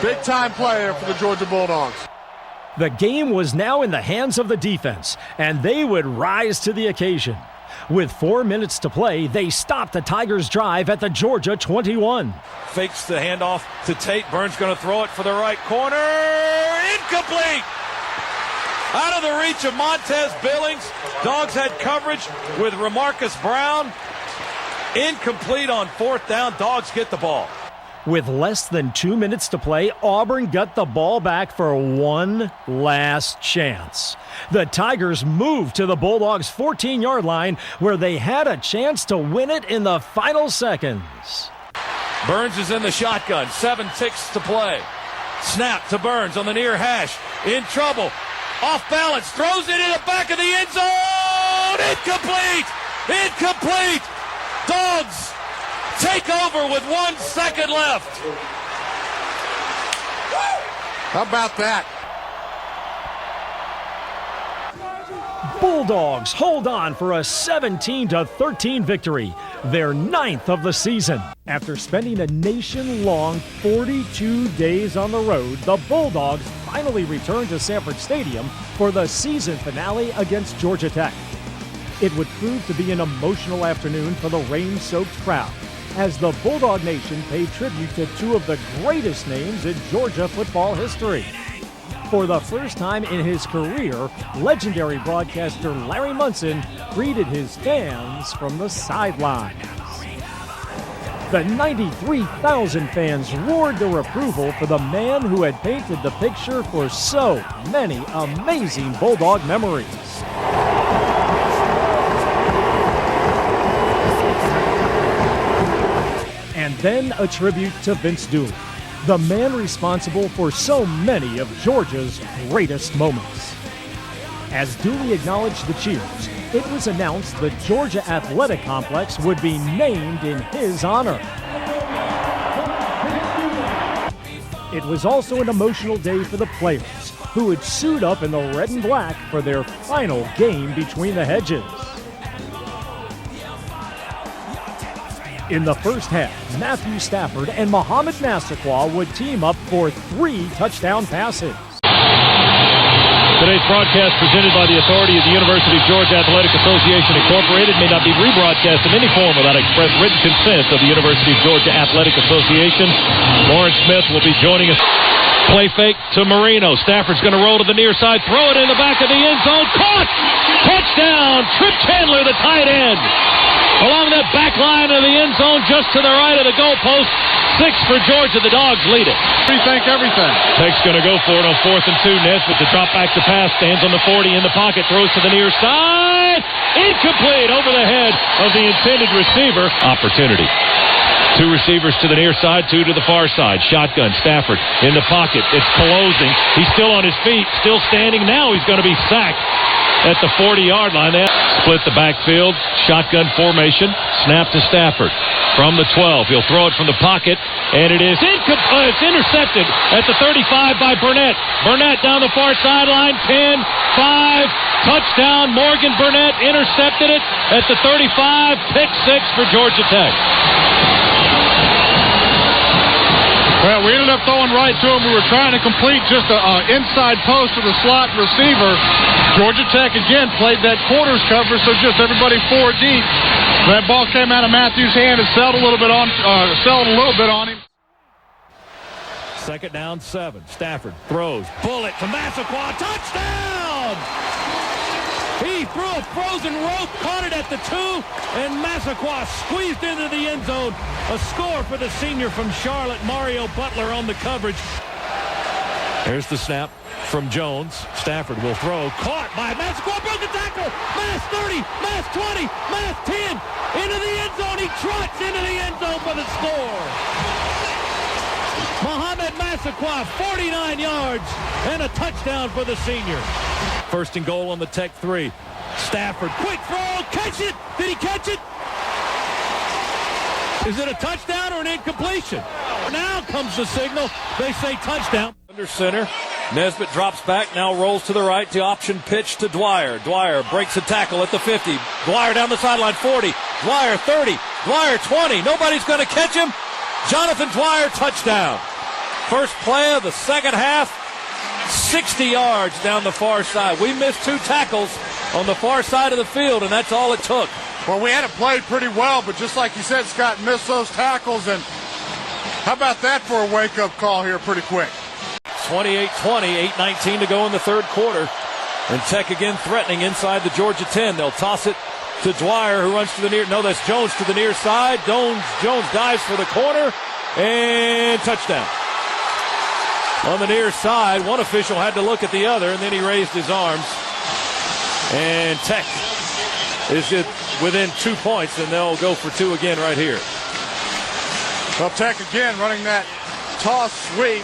Big-time player for the Georgia Bulldogs. The game was now in the hands of the defense, and they would rise to the occasion. With 4 minutes to play, they stopped the Tigers' drive at the Georgia 21. Fakes the handoff to Tate. Burns going to throw it for the right corner. Incomplete! Out of the reach of Montez Billings. Dogs had coverage with Remarcus Brown. Incomplete on fourth down. Dogs get the ball. With less than 2 minutes to play, Auburn got the ball back for one last chance. The Tigers moved to the Bulldogs' 14-yard line, where they had a chance to win it in the final seconds. Burns is in the shotgun. 7 ticks to play. Snap to Burns on the near hash. In trouble. Off balance. Throws it in the back of the end zone. Incomplete. Incomplete. Dogs take over with 1 second left. How about that? Bulldogs hold on for a 17-13 victory, their 9th of the season. After spending a nation-long 42 days on the road, the Bulldogs finally returned to Sanford Stadium for the season finale against Georgia Tech. It would prove to be an emotional afternoon for the rain-soaked crowd, as the Bulldog Nation paid tribute to 2 of the greatest names in Georgia football history. For the first time in his career, legendary broadcaster Larry Munson greeted his fans from the sidelines. The 93,000 fans roared their approval for the man who had painted the picture for so many amazing Bulldog memories. And then a tribute to Vince Dooley, the man responsible for so many of Georgia's greatest moments. As Dooley acknowledged the cheers, it was announced the Georgia Athletic Complex would be named in his honor. It was also an emotional day for the players, who had suited up in the red and black for their final game between the hedges. In the first half, Matthew Stafford and Mohamed Massaquoi would team up for 3 touchdown passes. Today's broadcast presented by the authority of the University of Georgia Athletic Association Incorporated may not be rebroadcast in any form without express written consent of the University of Georgia Athletic Association. Lawrence Smith will be joining us. Play fake to Marino. Stafford's going to roll to the near side, throw it in the back of the end zone. Caught! Touchdown! Trip Chandler, the tight end. Along that back line of the end zone, just to the right of the goalpost. 6 for Georgia. The Dogs lead it. Rethink everything. Tech's going to go for it on 4th and 2. Nesbitt to drop back to pass. Stands on the 40 in the pocket. Throws to the near side. Incomplete over the head of the intended receiver. Opportunity. 2 receivers to the near side, 2 to the far side. Shotgun. Stafford in the pocket. It's closing. He's still on his feet. Still standing. Now he's going to be sacked at the 40-yard line. They split the backfield. Shotgun formation. Snap to Stafford from the 12. He'll throw it from the pocket, and it is it's intercepted at the 35 by Burnett. Burnett down the far sideline, 10, 5, touchdown. Morgan Burnett intercepted it at the 35, pick 6 for Georgia Tech. Well, we ended up throwing right to him. We were trying to complete just an inside post to the slot receiver. Georgia Tech, again, played that quarters cover, so just everybody 4 deep. That ball came out of Matthews' hand and settled a little bit on him. 2nd down, 7. Stafford throws. Bullet to Massaquoi. Touchdown! He threw a frozen rope, caught it at the 2, and Massaquoi squeezed into the end zone. A score for the senior from Charlotte, Mario Butler on the coverage. There's the snap from Jones. Stafford will throw. Caught by Massaquoi. Broken tackle. Mass 30. Mass 20. Mass 10. Into the end zone. He trots into the end zone for the score. Mohamed Massaquoi, 49 yards and a touchdown for the senior. 1st and goal on the Tech 3. Stafford, quick throw, catch it. Did he catch it? Is it a touchdown or an incompletion? Now comes the signal. They say touchdown. Under center. Nesbitt drops back, now rolls to the right. The option pitch to Dwyer. Dwyer breaks a tackle at the 50. Dwyer down the sideline, 40. Dwyer, 30. Dwyer, 20. Nobody's going to catch him. Jonathan Dwyer, touchdown. First play of the second half. 60 yards down the far side. We missed 2 tackles on the far side of the field, and that's all it took. Well, we had it played pretty well, but just like you said, Scott, missed those tackles. And how about that for a wake-up call here pretty quick? 28-20, 8:19 to go in the 3rd quarter. And Tech again threatening inside the Georgia 10. They'll toss it to Dwyer, who runs to the near. No, that's Jones to the near side. Jones dives for the corner, and touchdown. On the near side, one official had to look at the other, and then he raised his arms. And Tech is within 2 points, and they'll go for 2 again right here. Well, Tech again running that toss sweep.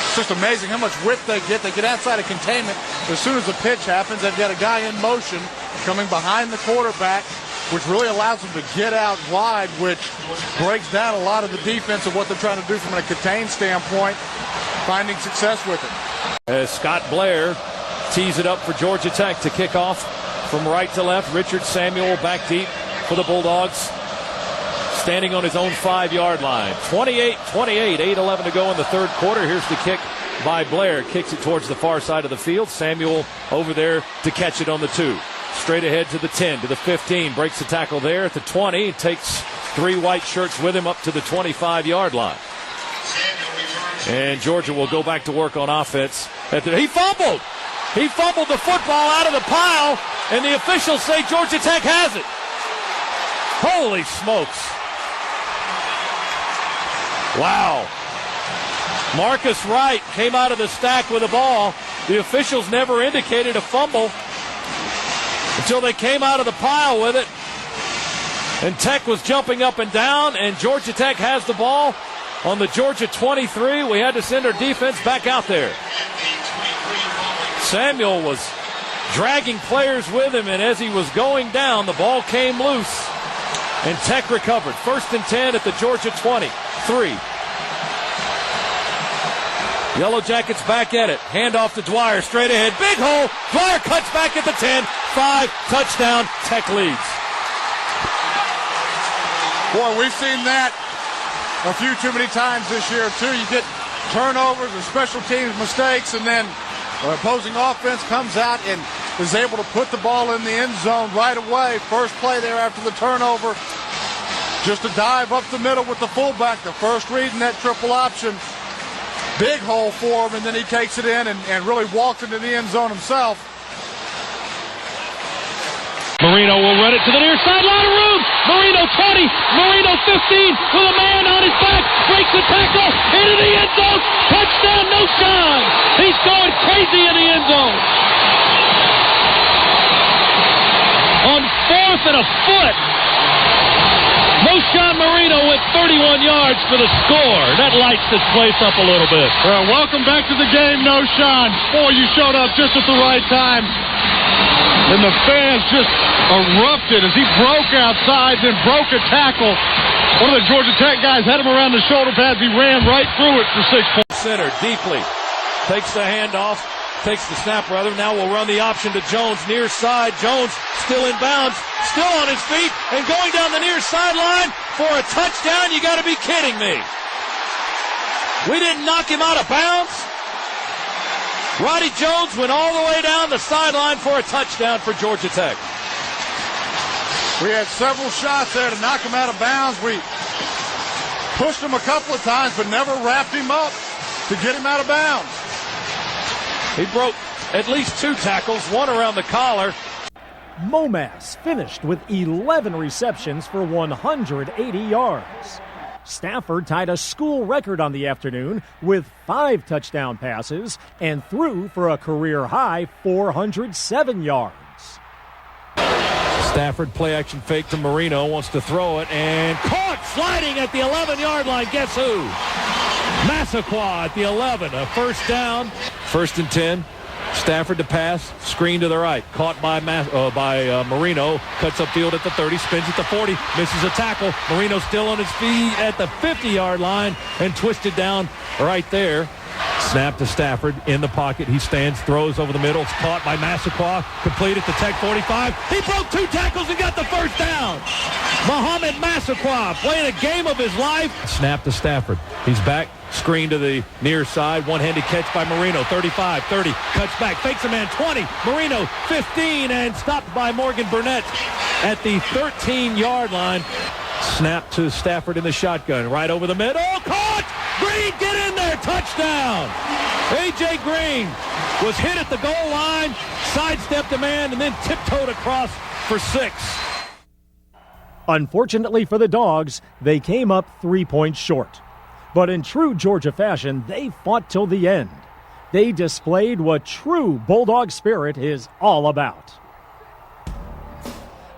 It's just amazing how much width they get. They get outside of containment. As soon as the pitch happens, they've got a guy in motion coming behind the quarterback, which really allows them to get out wide, which breaks down a lot of the defense of what they're trying to do from a contained standpoint, finding success with it. As Scott Blair tees it up for Georgia Tech to kick off from right to left. Richard Samuel back deep for the Bulldogs, standing on his own 5-yard line. 28-28, 8:11 to go in the 3rd quarter. Here's the kick by Blair. Kicks it towards the far side of the field. Samuel over there to catch it on the 2. Straight ahead to the 10, to the 15. Breaks the tackle there at the 20. Takes 3 white shirts with him up to the 25-yard line. And Georgia will go back to work on offense. He fumbled! He fumbled the football out of the pile, and the officials say Georgia Tech has it. Holy smokes. Wow. Marcus Wright came out of the stack with the ball. The officials never indicated a fumble until they came out of the pile with it. And Tech was jumping up and down, and Georgia Tech has the ball on the Georgia 23. We had to send our defense back out there. Samuel was dragging players with him, and as he was going down, the ball came loose, and Tech recovered. 1st and 10 at the Georgia 23. Yellow Jackets back at it. Handoff to Dwyer, straight ahead. Big hole. Dwyer cuts back at the 10. 5, touchdown. Tech leads. Boy, we've seen that a few too many times this year, too. You get turnovers or special teams mistakes, and then opposing offense comes out and is able to put the ball in the end zone right away. First play there after the turnover. Just a dive up the middle with the fullback. The first read in that triple option. Big hole for him, and then he takes it in and really walks into the end zone himself. Marino will run it to the near side. Lot of room. Marino 20. Marino 15 with a man on his back. Breaks the tackle into the end zone. Touchdown, Noshan. He's going crazy in the end zone. On 4th and a foot. Noshan Marino with 31 yards for the score. That lights this place up a little bit. Well, welcome back to the game, Noshan. Boy, you showed up just at the right time. And the fans just erupted as he broke outside, then broke a tackle. One of the Georgia Tech guys had him around the shoulder pads. He ran right through it for 6 points. Center deeply. Takes the handoff. Takes the snap, rather. Now we'll run the option to Jones, near side. Jones still in bounds, still on his feet, and going down the near sideline for a touchdown. You got to be kidding me. We didn't knock him out of bounds. Roddy Jones went all the way down the sideline for a touchdown for Georgia Tech. We had several shots there to knock him out of bounds. We pushed him a couple of times, but never wrapped him up to get him out of bounds. He broke at least 2 tackles, one around the collar. Momass finished with 11 receptions for 180 yards. Stafford tied a school record on the afternoon with 5 touchdown passes and threw for a career-high 407 yards. Stafford play-action fake to Marino, wants to throw it, and caught sliding at the 11-yard line. Guess who? Massaquoi at the 11, a first down. 1st and 10. Stafford to pass, screen to the right, caught by Marino, cuts upfield at the 30, spins at the 40, misses a tackle. Marino still on his feet at the 50-yard line and twisted down right there. Snap to Stafford in the pocket. He stands, throws over the middle. It's caught by Massaquoi, complete at the Tech 45. He broke 2 tackles and got the first down. Mohamed Massaquoi playing a game of his life. Snap to Stafford. He's back. Screen to the near side. One-handed catch by Marino. 35, 30. Cuts back. Fakes a man. 20. Marino 15 and stopped by Morgan Burnett at the 13-yard line. Snap to Stafford in the shotgun. Right over the middle. Caught! Green, get in there. Touchdown. A.J. Green was hit at the goal line, sidestepped a man, and then tiptoed across for 6. Unfortunately for the Dogs, they came up 3 points short. But in true Georgia fashion, they fought till the end. They displayed what true Bulldog spirit is all about.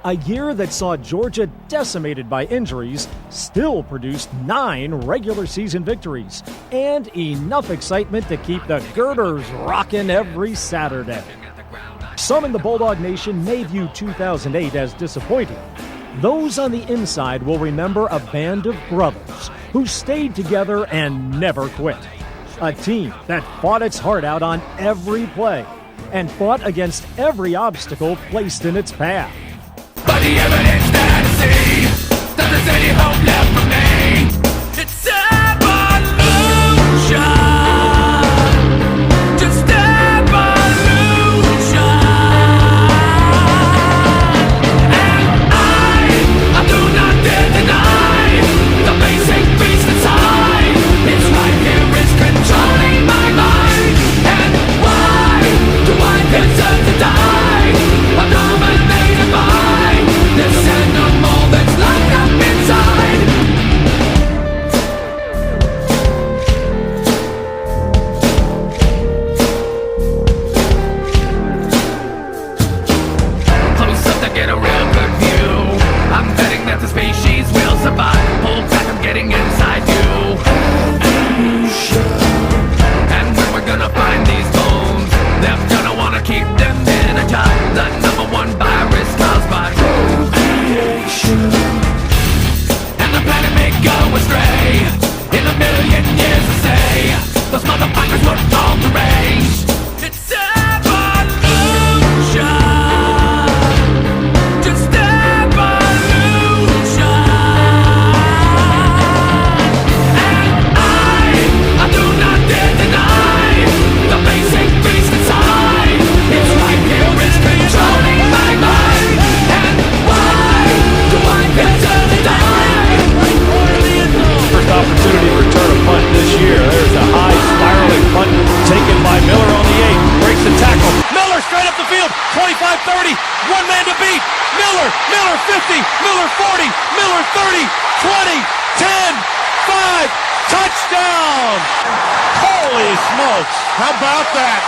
A year that saw Georgia decimated by injuries still produced 9 regular season victories and enough excitement to keep the girders rocking every Saturday. Some in the Bulldog Nation may view 2008 as disappointing. Those on the inside will remember a band of brothers who stayed together and never quit. A team that fought its heart out on every play and fought against every obstacle placed in its path. But the evidence that I see doesn't any hope left for me. It's evolution. Just evolution. And I do not dare deny the basic beast inside. It's right here, it's controlling my mind. And why do I deserve to die? I'm dominated by this animal that's locked up inside. Close up to get a real good view. I'm betting that the species will survive. Pull back, I'm getting inside you. And when we're gonna find these bones, they're gonna wanna keep them in a jar. The #1 virus caused by radiation. And the planet may go astray in a million years to say those motherfuckers were all deranged. It's evolution. Just evolution. And I do not dare deny the basic beast inside. It's right here, it's controlling my mind. And why do I deserve to die? First opportunity to return a punt this year. There's a high spiraling punt taken by Miller on the 8. Breaks the tackle. Miller straight up the field. 25-30. One man to beat. Miller 50. Miller 40. Miller 30. 20. 10. 5. Touchdown. Holy smokes. How about that?